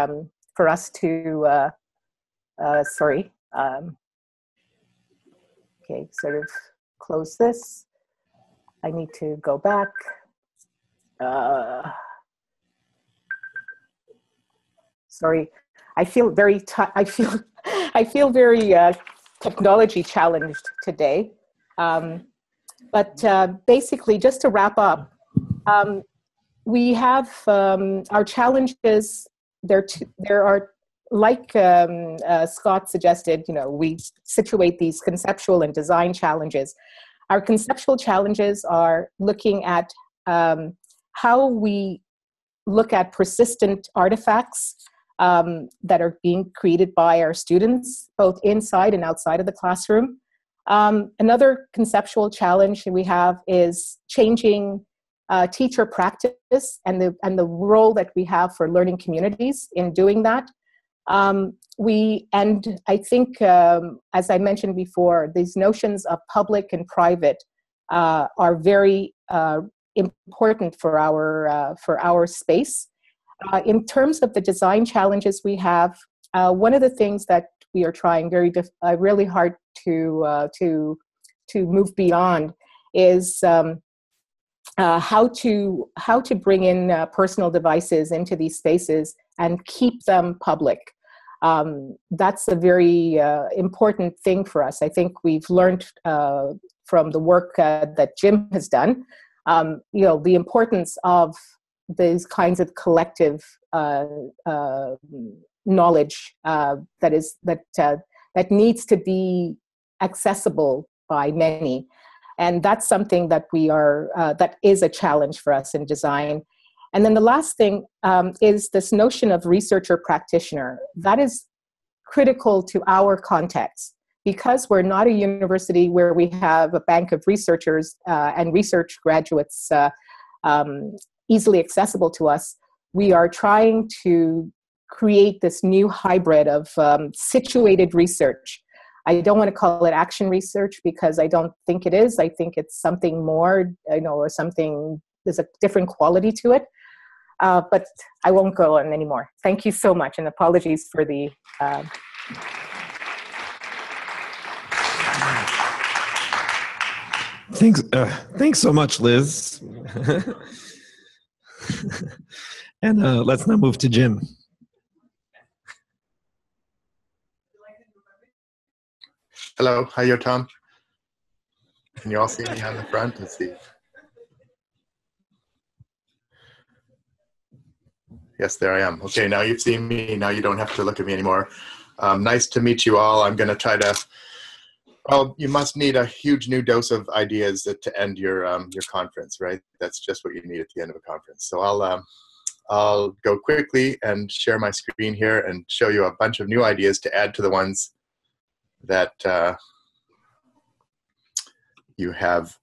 us to, okay, sort of close this. I need to go back. Sorry, I feel very technology challenged today. But basically, just to wrap up, we have our challenges. There are, like Scott suggested, we situate these conceptual and design challenges. Our conceptual challenges are looking at how we look at persistent artifacts that are being created by our students, both inside and outside of the classroom. Another conceptual challenge we have is changing teacher practice and the role that we have for learning communities in doing that. And I think, as I mentioned before, these notions of public and private are very important for our space. In terms of the design challenges we have, one of the things that we are trying really hard to move beyond is how to bring in personal devices into these spaces and keep them public. That's a very important thing for us. I think we've learned from the work that Jim has done, the importance of these kinds of collective knowledge that needs to be accessible by many. And that's something that that is a challenge for us in design. And then the last thing is this notion of researcher practitioner. That is critical to our context. Because we're not a university where we have a bank of researchers and research graduates easily accessible to us, we are trying to create this new hybrid of situated research. I don't want to call it action research because I don't think it is. I think it's something more, or something, there's a different quality to it. But I won't go on anymore. Thank you so much, and apologies for the... Thanks so much, Liz. And let's now move to Jim. Hello, hi Yutam. Can you all see me on the front? Let's see. Yes, there I am. Okay, now you've seen me. Now you don't have to look at me anymore. Nice to meet you all. I'm going to try to. Well, you must need a huge new dose of ideas to end your conference, right? That's just what you need at the end of a conference. So I'll go quickly and share my screen here and show you a bunch of new ideas to add to the ones that you have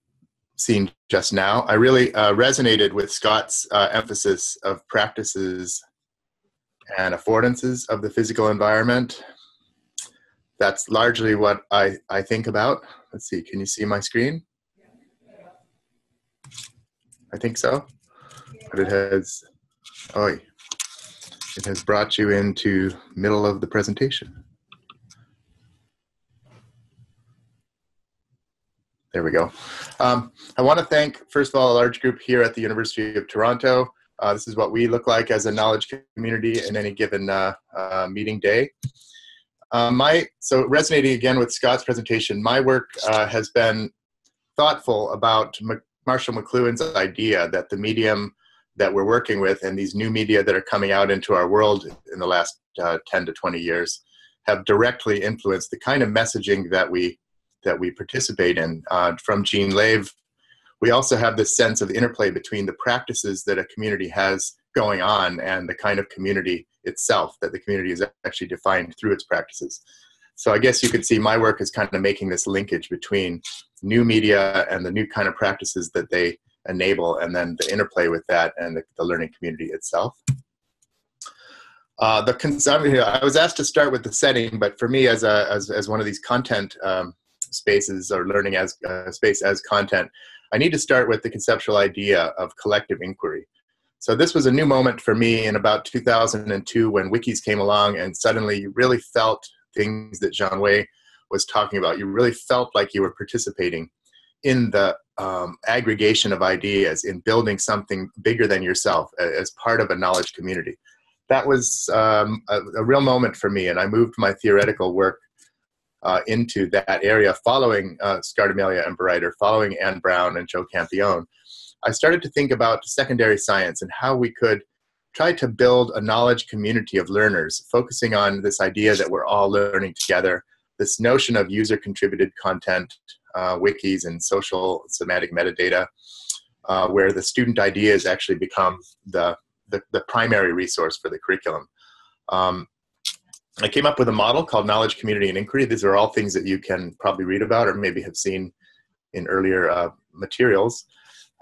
seen just now. I really resonated with Scott's emphasis of practices and affordances of the physical environment. That's largely what I think about. Let's see, can you see my screen? I think so. But it has brought you into middle of the presentation. There we go. I want to thank, first of all, a large group here at the University of Toronto. This is what we look like as a knowledge community in any given meeting day. So resonating again with Scott's presentation, my work has been thoughtful about Marshall McLuhan's idea that the medium that we're working with and these new media that are coming out into our world in the last 10 to 20 years have directly influenced the kind of messaging that we participate in. From Jean Lave, we also have this sense of interplay between the practices that a community has going on and the kind of community itself that the community is actually defined through its practices. So I guess you could see my work is kind of making this linkage between new media and the new kind of practices that they enable, and then the interplay with that and the learning community itself. I was asked to start with the setting, but for me as one of these content spaces, or learning as space as content, I need to start with the conceptual idea of collective inquiry. So this was a new moment for me in about 2002 when wikis came along, and suddenly you really felt things that Jean Wei was talking about. You really felt like you were participating in the aggregation of ideas, in building something bigger than yourself as part of a knowledge community. That was a real moment for me, and I moved my theoretical work into that area following Scardamelia and Bereiter, following Anne Brown and Joe Campione. I started to think about secondary science and how we could try to build a knowledge community of learners, focusing on this idea that we're all learning together, this notion of user-contributed content, wikis and social semantic metadata, where the student ideas actually become the primary resource for the curriculum. I came up with a model called Knowledge, Community, and Inquiry. These are all things that you can probably read about or maybe have seen in earlier materials.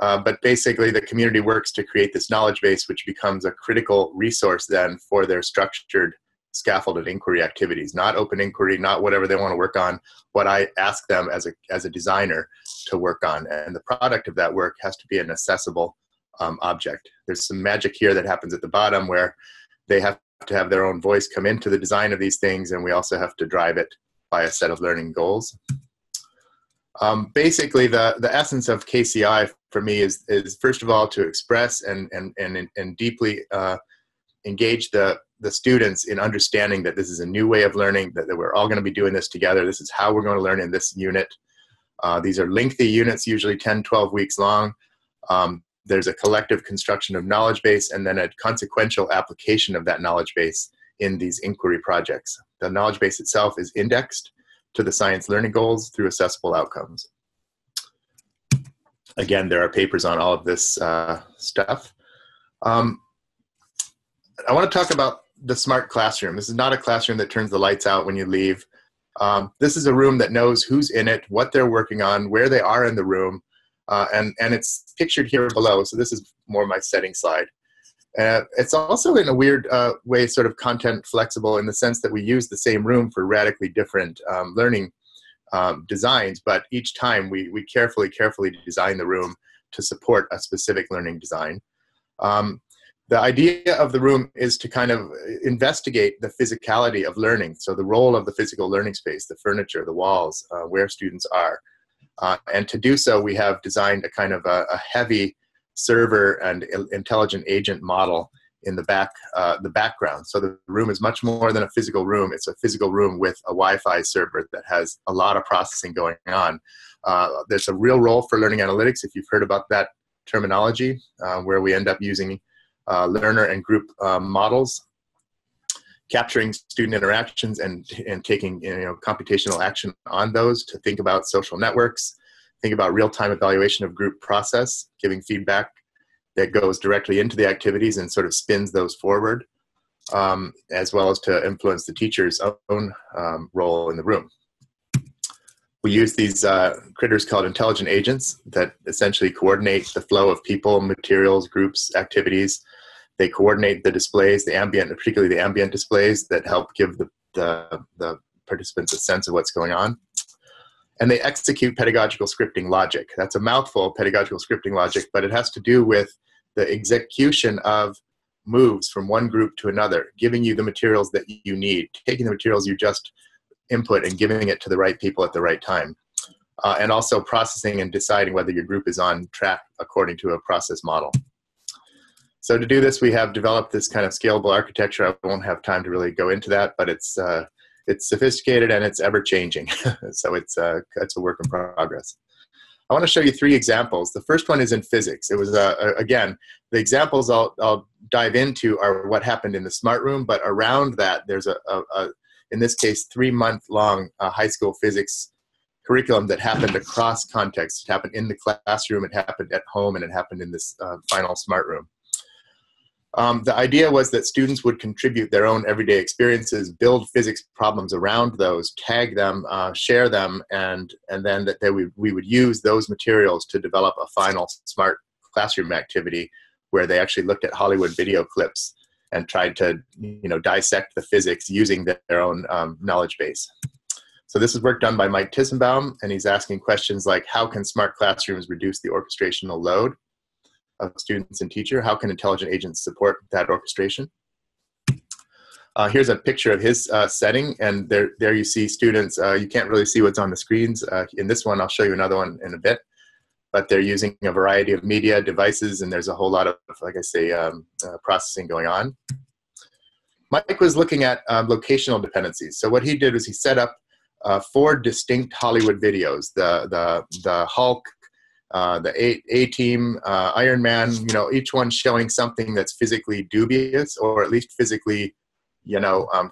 But basically, the community works to create this knowledge base, which becomes a critical resource then for their structured, scaffolded inquiry activities. Not open inquiry, not whatever they want to work on, what I ask them as a designer to work on. And the product of that work has to be an accessible object. There's some magic here that happens at the bottom where they have to have their own voice come into the design of these things, and we also have to drive it by a set of learning goals. Basically, the essence of KCI for me is first of all to express and deeply engage the students in understanding that this is a new way of learning, that we're all going to be doing this together. This is how we're going to learn in this unit. These are lengthy units, usually 10, 12 weeks long. There's a collective construction of knowledge base and then a consequential application of that knowledge base in these inquiry projects. The knowledge base itself is indexed to the science learning goals through accessible outcomes. Again, there are papers on all of this stuff. I want to talk about the smart classroom. This is not a classroom that turns the lights out when you leave. This is a room that knows who's in it, what they're working on, where they are in the room, and it's pictured here below. So this is more my setting slide. It's also in a weird way sort of content flexible in the sense that we use the same room for radically different learning designs, but each time we carefully design the room to support a specific learning design. The idea of the room is to kind of investigate the physicality of learning. So the role of the physical learning space, the furniture, the walls, where students are. And to do so, we have designed a kind of a heavy server and intelligent agent model in the background. So the room is much more than a physical room. It's a physical room with a Wi-Fi server that has a lot of processing going on. There's a real role for learning analytics, if you've heard about that terminology, where we end up using learner and group models, capturing student interactions and taking computational action on those to think about social networks, think about real-time evaluation of group process, giving feedback that goes directly into the activities and sort of spins those forward, as well as to influence the teacher's own role in the room. We use these critters called intelligent agents that essentially coordinate the flow of people, materials, groups, activities They coordinate the displays, the ambient, particularly the ambient displays that help give the participants a sense of what's going on. And they execute pedagogical scripting logic. That's a mouthful, pedagogical scripting logic, but it has to do with the execution of moves from one group to another, giving you the materials that you need, taking the materials you just input and giving it to the right people at the right time. And also processing and deciding whether your group is on track according to a process model. So to do this, we have developed this kind of scalable architecture. I won't have time to really go into that, but it's sophisticated and it's ever changing. So it's a work in progress. I want to show you 3 examples. The first one is in physics. It was, again, the examples I'll dive into are what happened in the smart room, but around that, there's in this case, 3-month-long high school physics curriculum that happened across contexts. It happened in the classroom, it happened at home, and it happened in this final smart room. The idea was that students would contribute their own everyday experiences, build physics problems around those, tag them, share them, and then that we would use those materials to develop a final smart classroom activity where they actually looked at Hollywood video clips and tried to dissect the physics using their own knowledge base. So this is work done by Mike Tissenbaum, and he's asking questions like, how can smart classrooms reduce the orchestrational load of students and teacher? How can intelligent agents support that orchestration? Here's a picture of his setting, and there you see students. You can't really see what's on the screens. In this one, I'll show you another one in a bit, but they're using a variety of media devices, and there's a whole lot of, like I say, processing going on. Mike was looking at locational dependencies. So what he did was he set up 4 distinct Hollywood videos, the Hulk, the A-Team, Iron Man, each one showing something that's physically dubious or at least physically,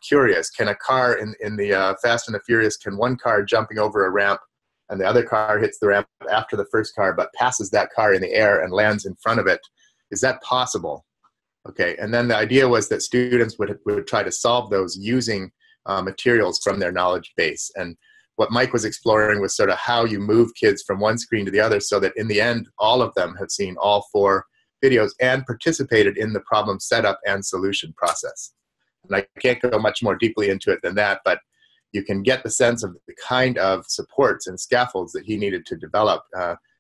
curious. Can a car in the Fast and the Furious, can one car jumping over a ramp and the other car hits the ramp after the first car but passes that car in the air and lands in front of it? Is that possible? Okay, and then the idea was that students would try to solve those using materials from their knowledge base. And what Mike was exploring was sort of how you move kids from one screen to the other so that in the end, all of them have seen all 4 videos and participated in the problem setup and solution process. And I can't go much more deeply into it than that, but you can get the sense of the kind of supports and scaffolds that he needed to develop.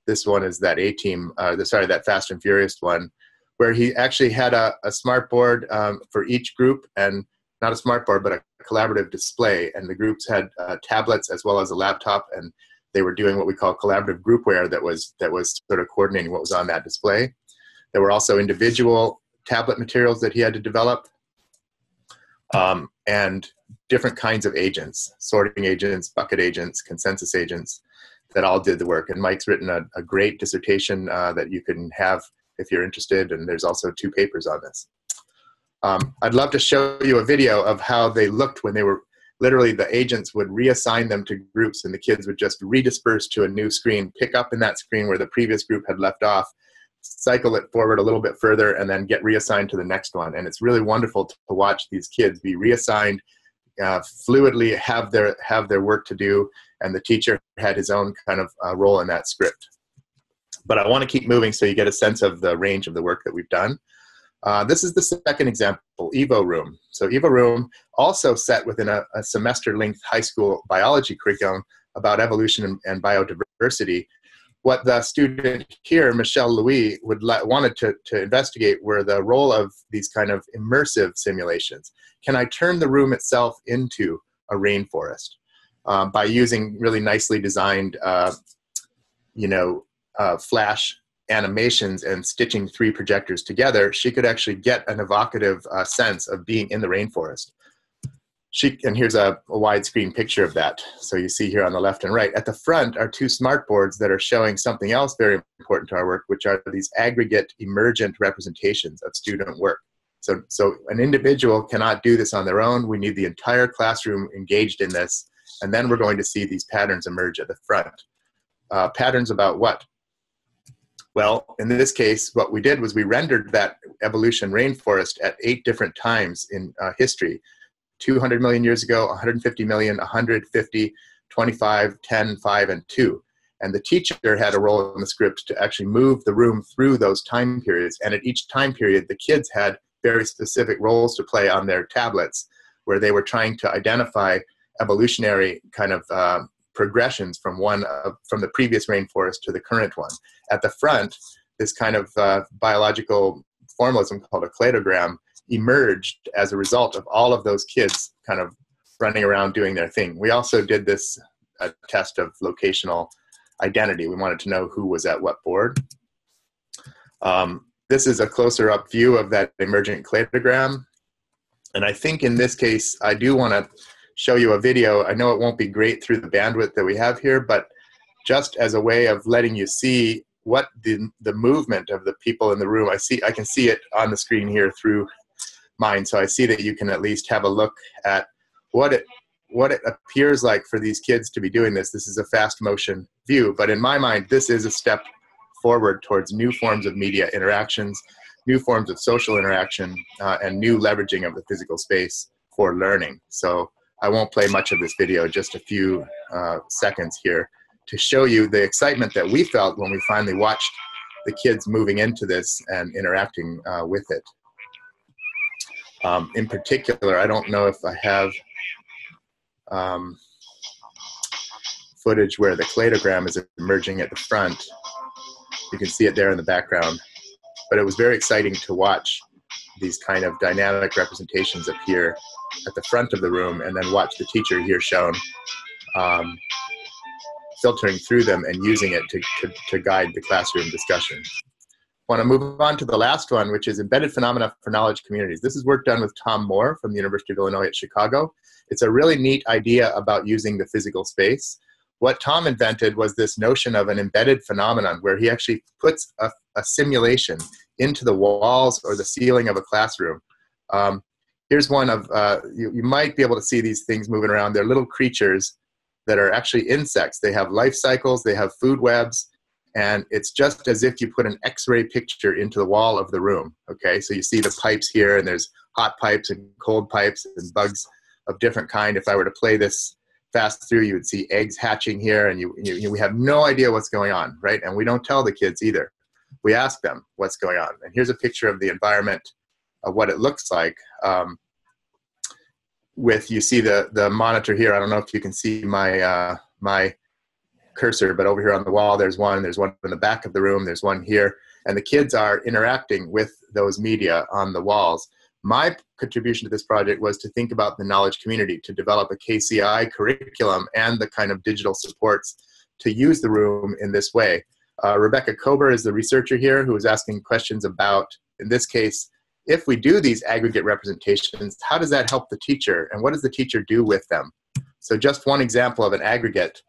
This one is that A-Team, that Fast and Furious one, where he actually had a smart board for each group, and not a smart board, but a collaborative display. And the groups had tablets as well as a laptop, and they were doing what we call collaborative groupware that was sort of coordinating what was on that display. There were also individual tablet materials that he had to develop, and different kinds of agents, sorting agents, bucket agents, consensus agents, that all did the work. And Mike's written a great dissertation that you can have if you're interested, and there's also 2 papers on this. I'd love to show you a video of how they looked when they were, literally the agents would reassign them to groups and the kids would just redisperse to a new screen, pick up in that screen where the previous group had left off, cycle it forward a little bit further, and then get reassigned to the next one. And it's really wonderful to watch these kids be reassigned, fluidly have their work to do, and the teacher had his own kind of role in that script. But I want to keep moving so you get a sense of the range of the work that we've done. This is the second example, Evo Room. So Evo Room also set within a semester-length high school biology curriculum about evolution and biodiversity. What the student here, Michelle Louis, wanted to investigate were the role of these kind of immersive simulations. Can I turn the room itself into a rainforest by using really nicely designed, flash animations and stitching 3 projectors together? She could actually get an evocative sense of being in the rainforest. And here's a widescreen picture of that. So you see here on the left and right. At the front are 2 smart boards that are showing something else very important to our work, which are these aggregate emergent representations of student work. So an individual cannot do this on their own. We need the entire classroom engaged in this. And then we're going to see these patterns emerge at the front. Patterns about what? Well, in this case, what we did was we rendered that evolution rainforest at 8 different times in history. 200 million years ago, 150 million, 150, 25, 10, 5, and 2. And the teacher had a role in the script to actually move the room through those time periods. And at each time period, the kids had very specific roles to play on their tablets, where they were trying to identify evolutionary kind of progressions from the previous rainforest to the current one. At the front, this kind of biological formalism called a cladogram emerged as a result of all of those kids kind of running around doing their thing. We also did this test of locational identity. We wanted to know who was at what board. This is a closer up view of that emergent cladogram. And I think in this case, I do want to show you a video. I know it won't be great through the bandwidth that we have here, but just as a way of letting you see what the movement of the people in the room, I can see it on the screen here through mine. So I see that you can at least have a look at what it appears like for these kids to be doing this. This is a fast motion view, but in my mind, this is a step forward towards new forms of media interactions, new forms of social interaction, and new leveraging of the physical space for learning. So I won't play much of this video, just a few seconds here to show you the excitement that we felt when we finally watched the kids moving into this and interacting with it. In particular, I don't know if I have footage where the cladogram is emerging at the front. You can see it there in the background. But it was very exciting to watch these kind of dynamic representations appear at the front of the room, and then watch the teacher here shown filtering through them and using it to guide the classroom discussion. I want to move on to the last one, which is embedded phenomena for knowledge communities. This is work done with Tom Moore from the University of Illinois at Chicago. It's a really neat idea about using the physical space. What Tom invented was this notion of an embedded phenomenon, where he actually puts a simulation into the walls or the ceiling of a classroom. Here's one of, you might be able to see these things moving around. They're little creatures that are actually insects. They have life cycles, they have food webs, and it's just as if you put an X-ray picture into the wall of the room, okay? So you see the pipes here, and there's hot pipes and cold pipes and bugs of different kind. If I were to play this fast through, you would see eggs hatching here, and we have no idea what's going on, right? And we don't tell the kids either. We ask them what's going on. And here's a picture of the environment of what it looks like. You see the monitor here. I don't know if you can see my my cursor, but over here on the wall, there's one in the back of the room, there's one here, and the kids are interacting with those media on the walls. My contribution to this project was to think about the knowledge community, to develop a KCI curriculum and the kind of digital supports to use the room in this way. Rebecca Kober is the researcher here who is asking questions about, in this case, if we do these aggregate representations, how does that help the teacher, and what does the teacher do with them? So just one example of an aggregate.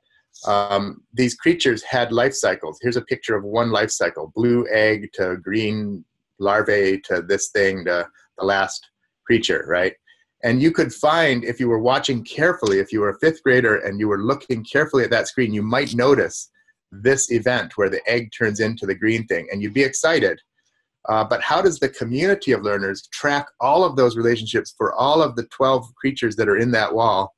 These creatures had life cycles. Here's a picture of one life cycle, blue egg to green larvae to this thing to the last creature, right? And you could find, if you were watching carefully, if you were a fifth grader and you were looking carefully at that screen, you might notice this event where the egg turns into the green thing, and you'd be excited. But how does the community of learners track all of those relationships for all of the 12 creatures that are in that wall?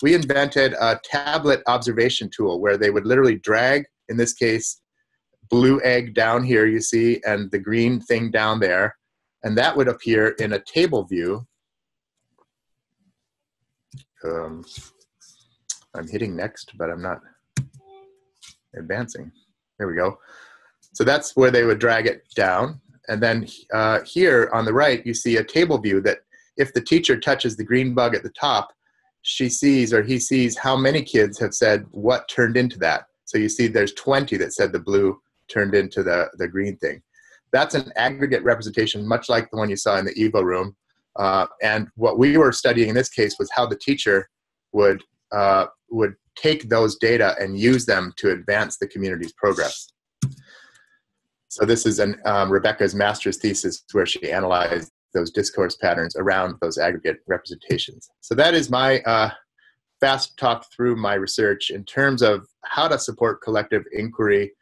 We invented a tablet observation tool where they would literally drag, in this case, blue egg down here, you see, and the green thing down there, and that would appear in a table view. I'm hitting next, but I'm not advancing. There we go. So that's where they would drag it down. And then here on the right, you see a table view that if the teacher touches the green bug at the top, she sees or he sees how many kids have said what turned into that. So you see there's 20 that said the blue turned into the green thing. That's an aggregate representation, much like the one you saw in the Evo room. And what we were studying in this case was how the teacher would take those data and use them to advance the community's progress. So this is Rebecca's master's thesis where she analyzed those discourse patterns around those aggregate representations. So that is my fast talk through my research in terms of how to support collective inquiry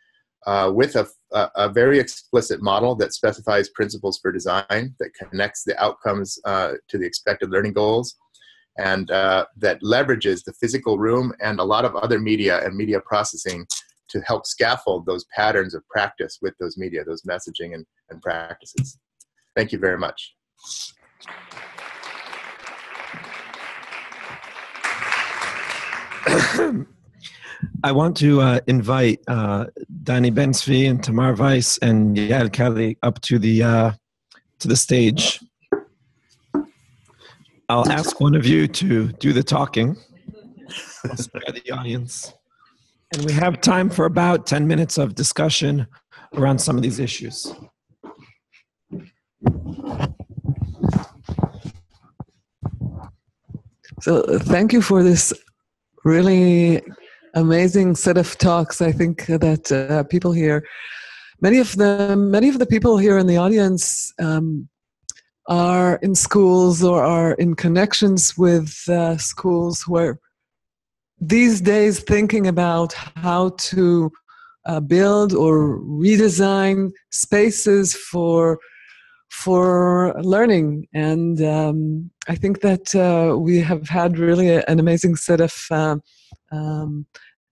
with a very explicit model that specifies principles for design, that connects the outcomes to the expected learning goals, and that leverages the physical room and a lot of other media and media processing to help scaffold those patterns of practice with those media, those messaging and practices. Thank you very much. I want to invite Danny Bensby and Tamar Weiss and Yael Kelly up to the stage. I'll ask one of you to do the talking. I'll spare the audience. And we have time for about 10 minutes of discussion around some of these issues. So thank you for this really amazing set of talks. I think that people here, many of the people here in the audience are in schools or are in connections with schools where these days thinking about how to build or redesign spaces for learning. And I think that we have had really an amazing set of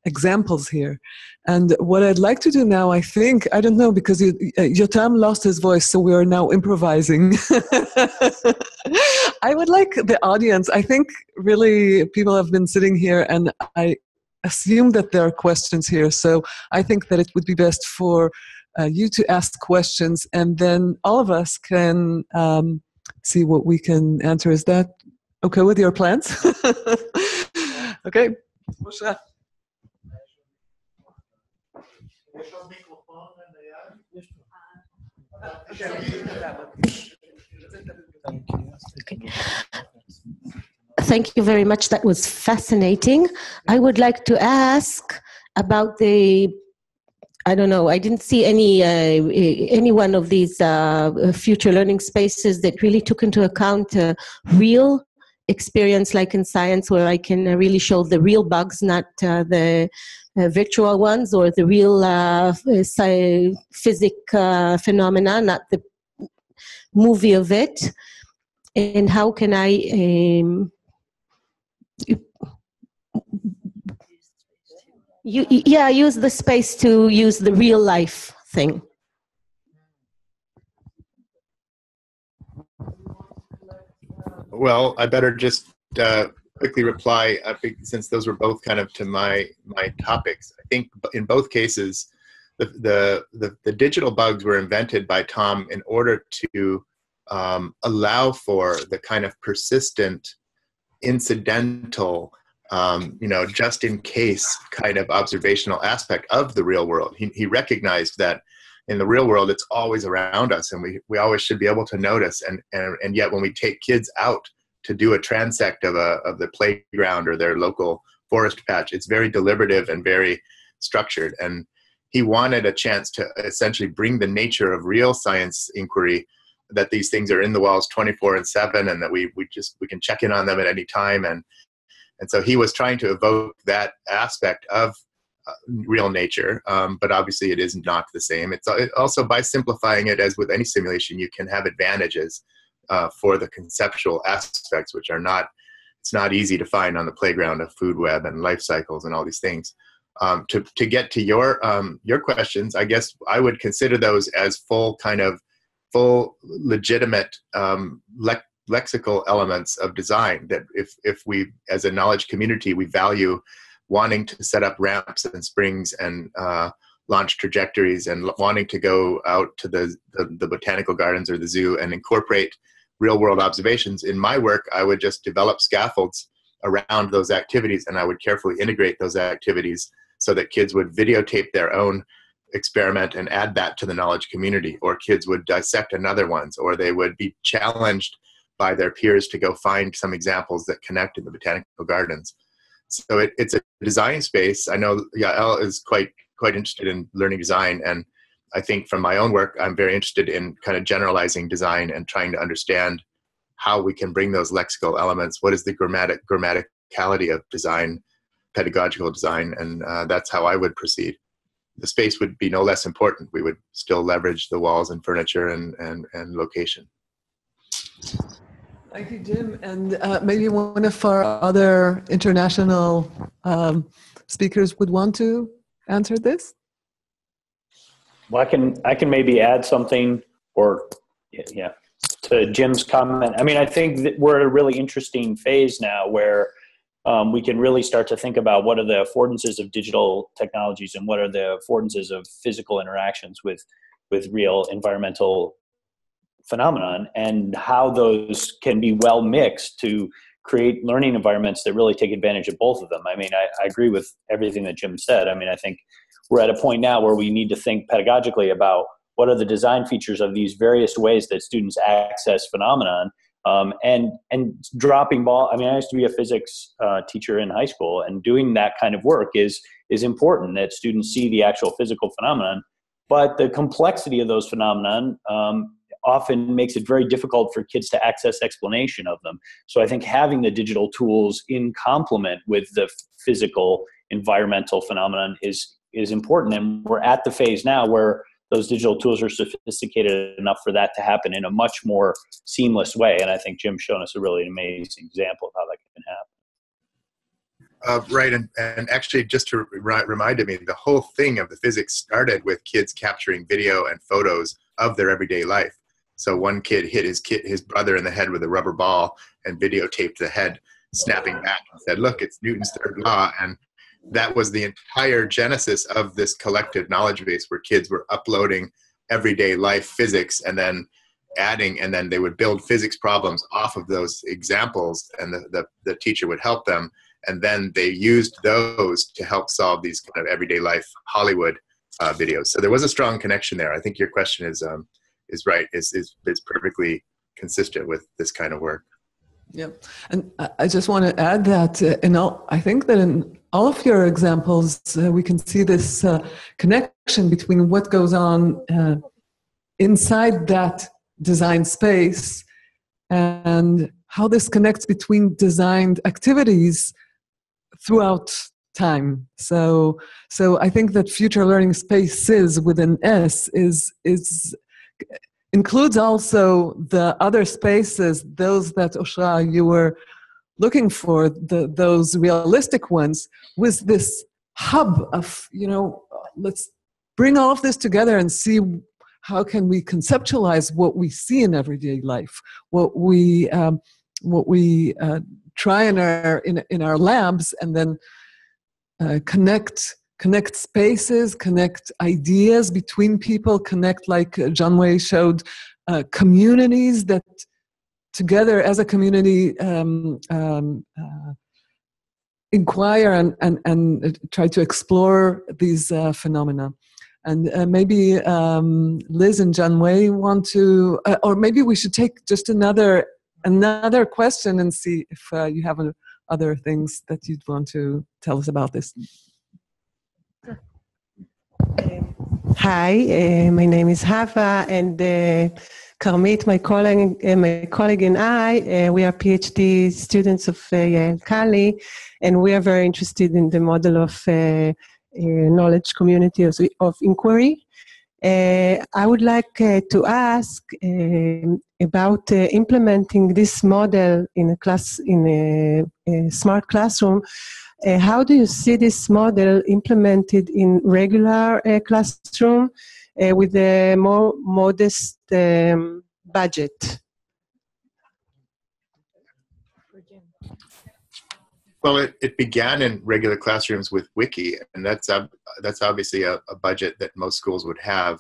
examples here. And what I'd like to do now, I don't know, because Yotam lost his voice, so we are now improvising. I would like the audience, I think really people have been sitting here and I assume that there are questions here. So I think that it would be best for you to ask questions and then all of us can see what we can answer. Is that okay with your plans? Okay. Okay. Thank you very much. That was fascinating. I would like to ask about I don't know, I didn't see any one of these future learning spaces that really took into account real experience, like in science, where I can really show the real bugs, not the virtual ones, or the real physics phenomena, not the movie of it. And how can I use the space to use the real life thing? Well, I better just quickly reply, since those were both kind of to my topics. I think in both cases, the digital bugs were invented by Tom in order to allow for the kind of persistent, incidental, just in case kind of observational aspect of the real world. He recognized that in the real world, it's always around us, and we always should be able to notice. And yet, when we take kids out to do a transect of the playground or their local forest patch, it's very deliberative and very structured. And he wanted a chance to essentially bring the nature of real science inquiry, that these things are in the walls 24/7, and that we can check in on them at any time. And so he was trying to evoke that aspect of real nature, but obviously it is not the same. It's also, by simplifying it, as with any simulation, you can have advantages for the conceptual aspects, which are it's not easy to find on the playground of food web and life cycles and all these things. To get to your questions, I guess I would consider those as full legitimate lexical elements of design, that if we, as a knowledge community, we value wanting to set up ramps and springs and launch trajectories, and wanting to go out to the botanical gardens or the zoo and incorporate real world observations. In my work, I would just develop scaffolds around those activities, and I would carefully integrate those activities so that kids would videotape their own experiment and add that to the knowledge community, or kids would dissect another one's, or they would be challenged by their peers to go find some examples that connect in the botanical gardens. So it's a design space. I know Yael is quite interested in learning design, and I think from my own work, I'm very interested in kind of generalizing design and trying to understand how we can bring those lexical elements. What is the grammaticality of design, pedagogical design, and that's how I would proceed. The space would be no less important. We would still leverage the walls and furniture and location. Thank you, Jim. And maybe one of our other international speakers would want to answer this? Well, I can maybe add something, or to Jim's comment, I mean, I think that we're at a really interesting phase now where we can really start to think about what are the affordances of digital technologies and what are the affordances of physical interactions with real environmental phenomenon, and how those can be well mixed to create learning environments that really take advantage of both of them. I mean, I agree with everything that Jim said. I mean, I think we're at a point now where we need to think pedagogically about what are the design features of these various ways that students access phenomenon, and dropping ball. I mean, I used to be a physics teacher in high school, and doing that kind of work is important, that students see the actual physical phenomenon. But the complexity of those phenomenon often makes it very difficult for kids to access explanation of them. So I think having the digital tools in complement with the physical environmental phenomenon is important. And we're at the phase now where those digital tools are sophisticated enough for that to happen in a much more seamless way. And I think Jim's shown us a really amazing example of how that can happen. Right, and actually, just to reminded me, the whole thing of the physics started with kids capturing video and photos of their everyday life. So one kid hit his brother in the head with a rubber ball and videotaped the head snapping back and said, "Look, it's Newton's third law." And that was the entire genesis of this collective knowledge base, where kids were uploading everyday life physics and then adding, and then they would build physics problems off of those examples, and the teacher would help them. And then they used those to help solve these kind of everyday life Hollywood videos. So there was a strong connection there. I think your question is right. Is perfectly consistent with this kind of work. Yeah, and I just want to add that I think that in all of your examples, we can see this connection between what goes on inside that design space and how this connects between designed activities throughout time. So I think that future learning spaces with an S includes also the other spaces, those that Oshra you were looking for, those realistic ones, with this hub of, let's bring all of this together and see how can we conceptualize what we see in everyday life, what we try in our labs, and then connect spaces, connect ideas between people, connect, like John Way showed, communities that together as a community inquire and try to explore these phenomena. And maybe Liz and John Way want to, or maybe we should take just another question and see if you have other things that you'd want to tell us about this. Hi, my name is Hava, and Karmit, my colleague and I, we are PhD students of Yael Kali, and we are very interested in the model of knowledge community of inquiry. I would like to ask about implementing this model in a smart classroom. How do you see this model implemented in regular classroom with a more modest budget? Well, it began in regular classrooms with Wiki, and that's obviously a budget that most schools would have.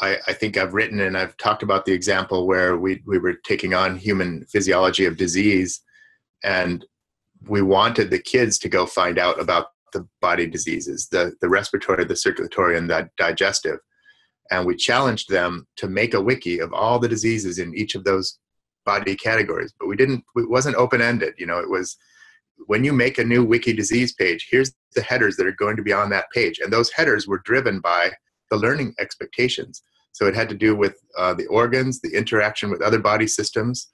I think I've written and I've talked about the example where we were taking on human physiology of disease, and we wanted the kids to go find out about the body diseases, the respiratory, the circulatory, and the digestive. And we challenged them to make a wiki of all the diseases in each of those body categories. But it wasn't open-ended. It was, when you make a new wiki disease page, here's the headers that are going to be on that page. And those headers were driven by the learning expectations. So it had to do with the organs, the interaction with other body systems,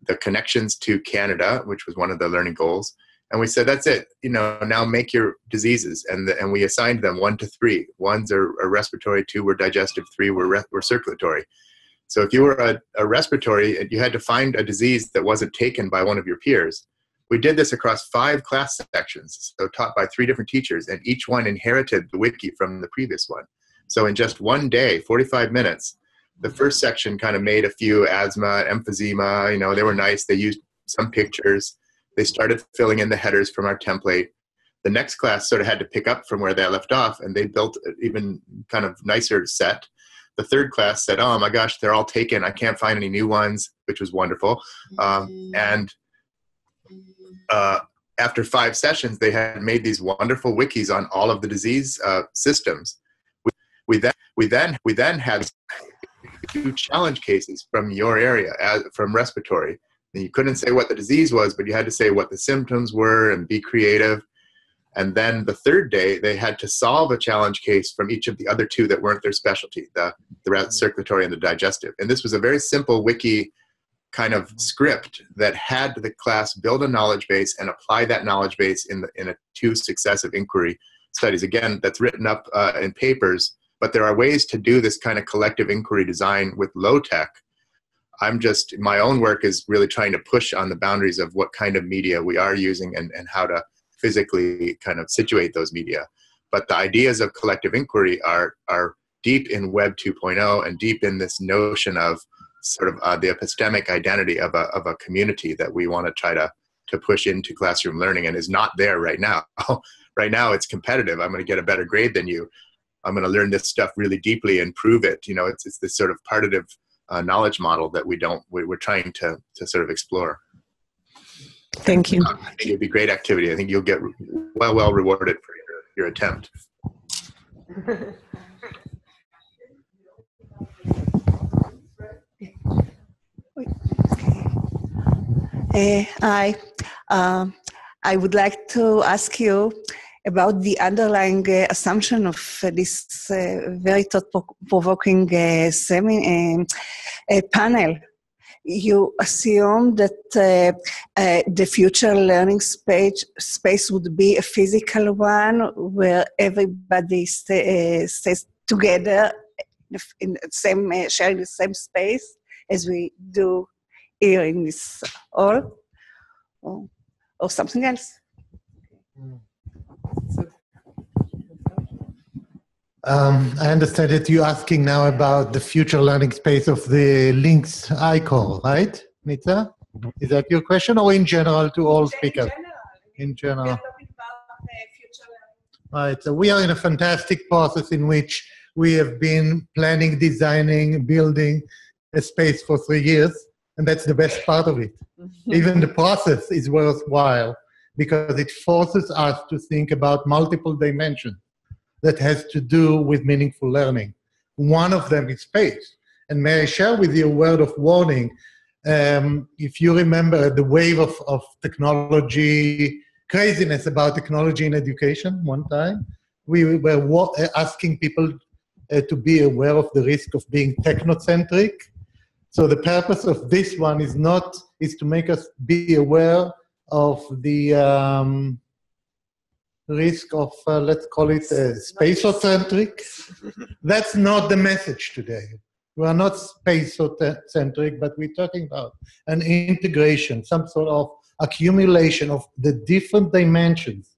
the connections to Canada, which was one of the learning goals. And we said, that's it, now make your diseases. And we assigned them 1 to 3. 1's are respiratory, 2 were digestive, 3 were circulatory. So if you were a respiratory, you had to find a disease that wasn't taken by one of your peers. We did this across 5 class sections, so taught by 3 different teachers, and each one inherited the wiki from the previous one. So in just one day, 45 minutes, The first section kind of made a few asthma, emphysema, you know, they were nice. They used some pictures. They started filling in the headers from our template. The next class sort of had to pick up from where they left off, and they built an even kind of nicer set. The third class said, oh my gosh, they're all taken. I can't find any new ones, which was wonderful. After 5 sessions, they had made these wonderful wikis on all of the disease systems. We then had 2 challenge cases from your area, from respiratory. And you couldn't say what the disease was, but you had to say what the symptoms were and be creative. And then the third day, they had to solve a challenge case from each of the other 2 that weren't their specialty, the circulatory and the digestive. And this was a very simple wiki kind of script that had the class build a knowledge base and apply that knowledge base in a 2 successive inquiry studies. Again, that's written up in papers, but there are ways to do this kind of collective inquiry design with low tech. My own work is really trying to push on the boundaries of what kind of media we are using and how to physically kind of situate those media. But the ideas of collective inquiry are deep in Web 2.0 and deep in this notion of sort of the epistemic identity of a community that we want to try to push into classroom learning, and is not there right now. Right now it's competitive. I'm going to get a better grade than you. I'm going to learn this stuff really deeply and prove it. You know, it's this sort of partitive knowledge model that we're trying to sort of explore. Thank you. I think it'd be great activity. I think you'll get well rewarded for your attempt. Hi. I would like to ask you about the underlying assumption of this very thought-provoking panel. You assume that the future learning space would be a physical one where everybody stays together in the same, sharing the same space as we do here in this hall, or something else. I understand that you're asking now about the future learning space of the links icon, right, Nitza? Is that your question, or in general to all speakers? In general. We are talking about future learning. Right, so we are in a fantastic process in which we have been planning, designing, building a space for 3 years, and that's the best part of it. Even the process is worthwhile because it forces us to think about multiple dimensions that has to do with meaningful learning. One of them is space. And may I share with you a word of warning? If you remember the wave of technology, craziness about technology in education one time, we were asking people to be aware of the risk of being technocentric. So the purpose of this one is to make us be aware of the risk of, let's call it space-centric. That's not the message today. We are not space-centric, but we're talking about an integration, some sort of accumulation of the different dimensions.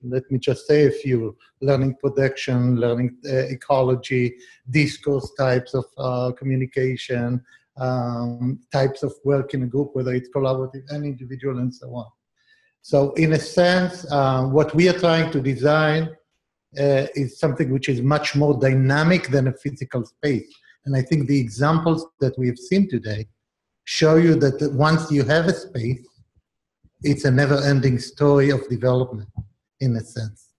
Let me just say a few: learning production, learning ecology, discourse types of communication, types of work in a group, whether it's collaborative and individual, and so on. So in a sense, what we are trying to design is something which is much more dynamic than a physical space. And I think the examples that we have seen today show you that once you have a space, it's a never-ending story of development, in a sense.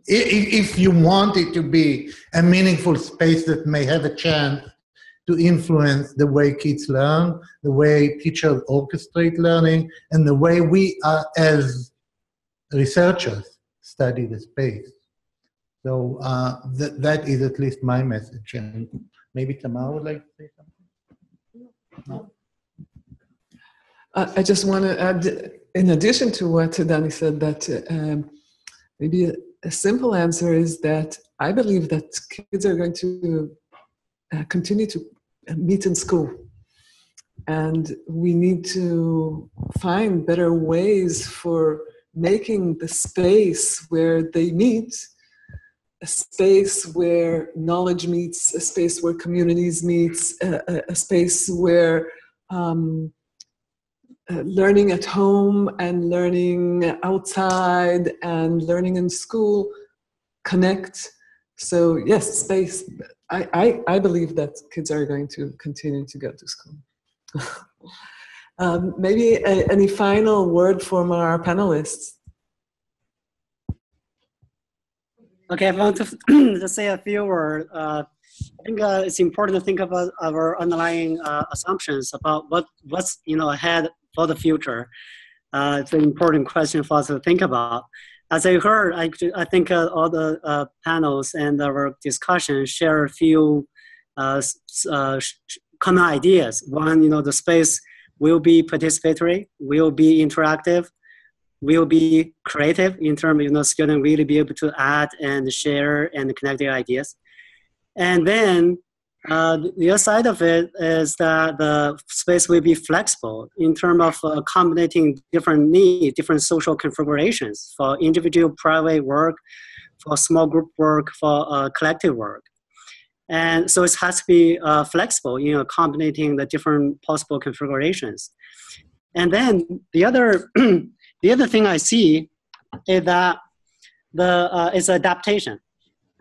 If you want it to be a meaningful space that may have a chance to influence the way kids learn, the way teachers orchestrate learning, and the way we as researchers study the space. So that is at least my message. And maybe Tamar would like to say something? No? I just want to add, in addition to what Danny said, that maybe a simple answer is that I believe that kids are going to continue to meet in school. And we need to find better ways for making the space where they meet a space where knowledge meets, a space where communities meets, a space where learning at home and learning outside and learning in school connect. So yes, space. I believe that kids are going to continue to go to school. Maybe any final word from our panelists? Okay, I want to say a few words. I think it's important to think about our underlying assumptions about what's ahead for the future. It's an important question for us to think about. As I heard, I think all the panels and our discussion share a few common ideas. One, the space will be participatory, will be interactive, will be creative in terms of students really be able to add and share and connect their ideas. And then the other side of it is that the space will be flexible in terms of accommodating different needs, different social configurations for individual private work, for small group work, for collective work. And so it has to be flexible in accommodating the different possible configurations. And then the other thing I see is that is adaptation.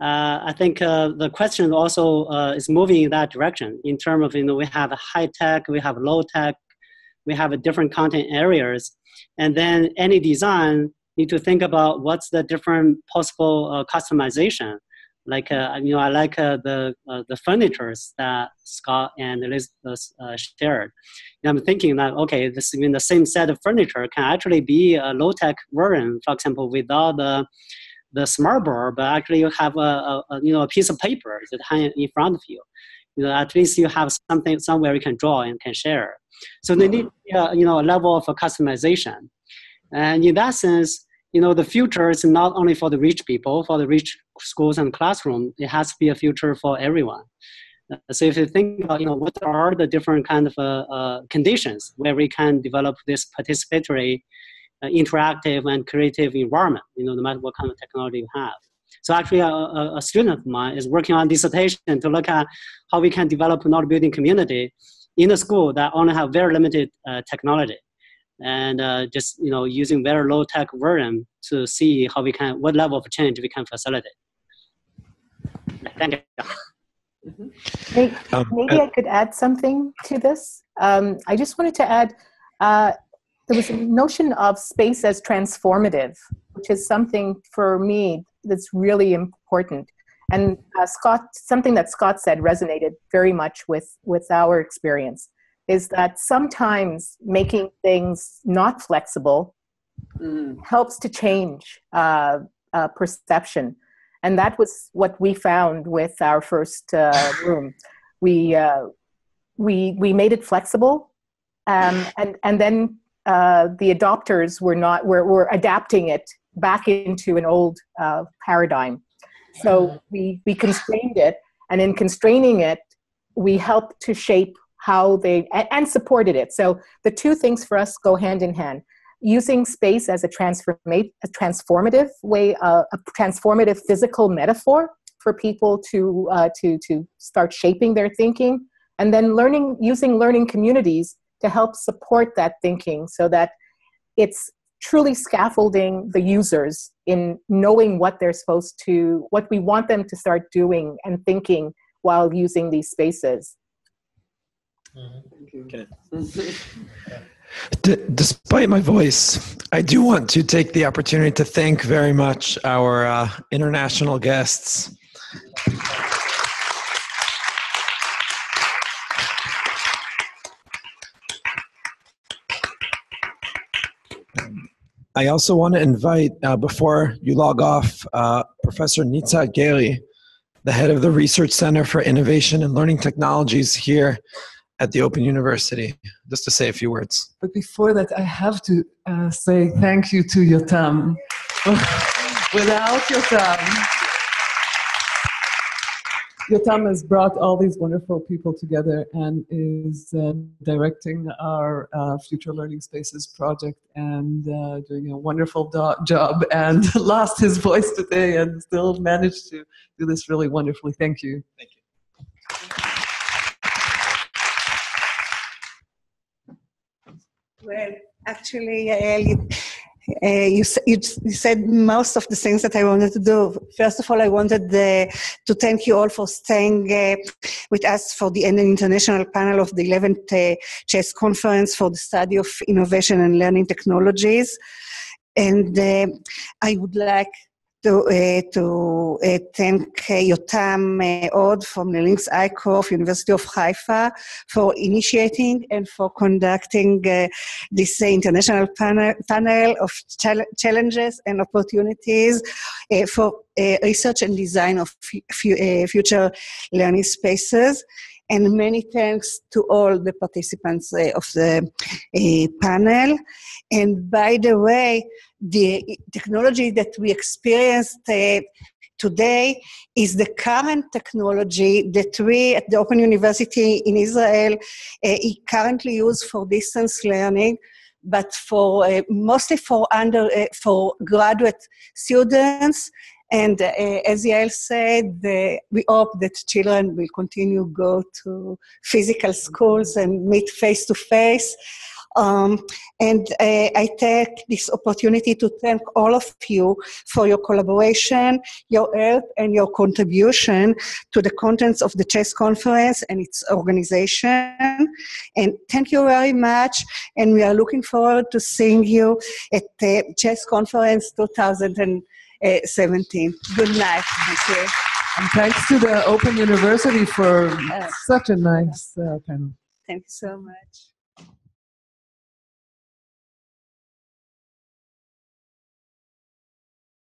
I think the question also is moving in that direction in terms of, we have high tech, we have low tech, we have different content areas. And then any design need to think about what's the different possible customization. Like, I like the furnitures that Scott and Liz shared. And I'm thinking that, okay, this the same set of furniture can actually be a low-tech version, for example, without the smart board, but actually you have a piece of paper that hang in front of you. At least you have something somewhere you can draw and can share. So they need a level of customization. And in that sense, the future is not only for the rich people, for the rich schools and classroom, it has to be a future for everyone. So if you think about, what are the different kind of conditions where we can develop this participatory, interactive and creative environment, no matter what kind of technology you have. So actually a student of mine is working on dissertation to look at how we can develop a knowledge building community in a school that only have very limited technology. And just using very low tech version to see how what level of change we can facilitate. Thank you. Maybe I could add something to this. I just wanted to add, there was a notion of space as transformative, which is something for me that's really important. And something that Scott said resonated very much with our experience. Is that sometimes making things not flexible helps to change perception. And that was what we found with our first room. We made it flexible, and then the adopters were adapting it back into an old paradigm. So we constrained it, and in constraining it, we helped to shape how they, and supported it. So the two things for us go hand in hand. Using space as a transformative way, a transformative physical metaphor for people to start shaping their thinking, and then using learning communities to help support that thinking so that it's truly scaffolding the users in knowing what we want them to start doing and thinking while using these spaces. Okay. Despite my voice, I do want to take the opportunity to thank very much our international guests. I also want to invite, before you log off, Professor Nitza Geri, the head of the Research Center for Innovation and Learning Technologies here at the Open University, just to say a few words. But before that, I have to say thank you to Yutam. Without Yutam, Yotam has brought all these wonderful people together and is directing our Future Learning Spaces project and doing a wonderful job, and lost his voice today and still managed to do this really wonderfully. Thank you. Thank you. Well, actually, you said most of the things that I wanted to do. First of all, I wanted to thank you all for staying with us for the international panel of the 11th Chess Conference for the Study of Innovation and Learning Technologies. And I would like to thank Yotam Od from the Links I-Corps of University of Haifa for initiating and for conducting this international panel of challenges and opportunities for research and design of future learning spaces. And many thanks to all the participants of the panel. And by the way, the technology that we experienced today is the current technology that we at the Open University in Israel currently use for distance learning, but for mostly for graduate students. And as Yael said, we hope that children will continue to go to physical schools and meet face-to-face. And I take this opportunity to thank all of you for your collaboration, your help, and your contribution to the contents of the Chess Conference and its organization. And thank you very much. And we are looking forward to seeing you at the Chess Conference 2017. Good night. Thank you. And thanks to the Open University for such a nice panel. Thank you so much.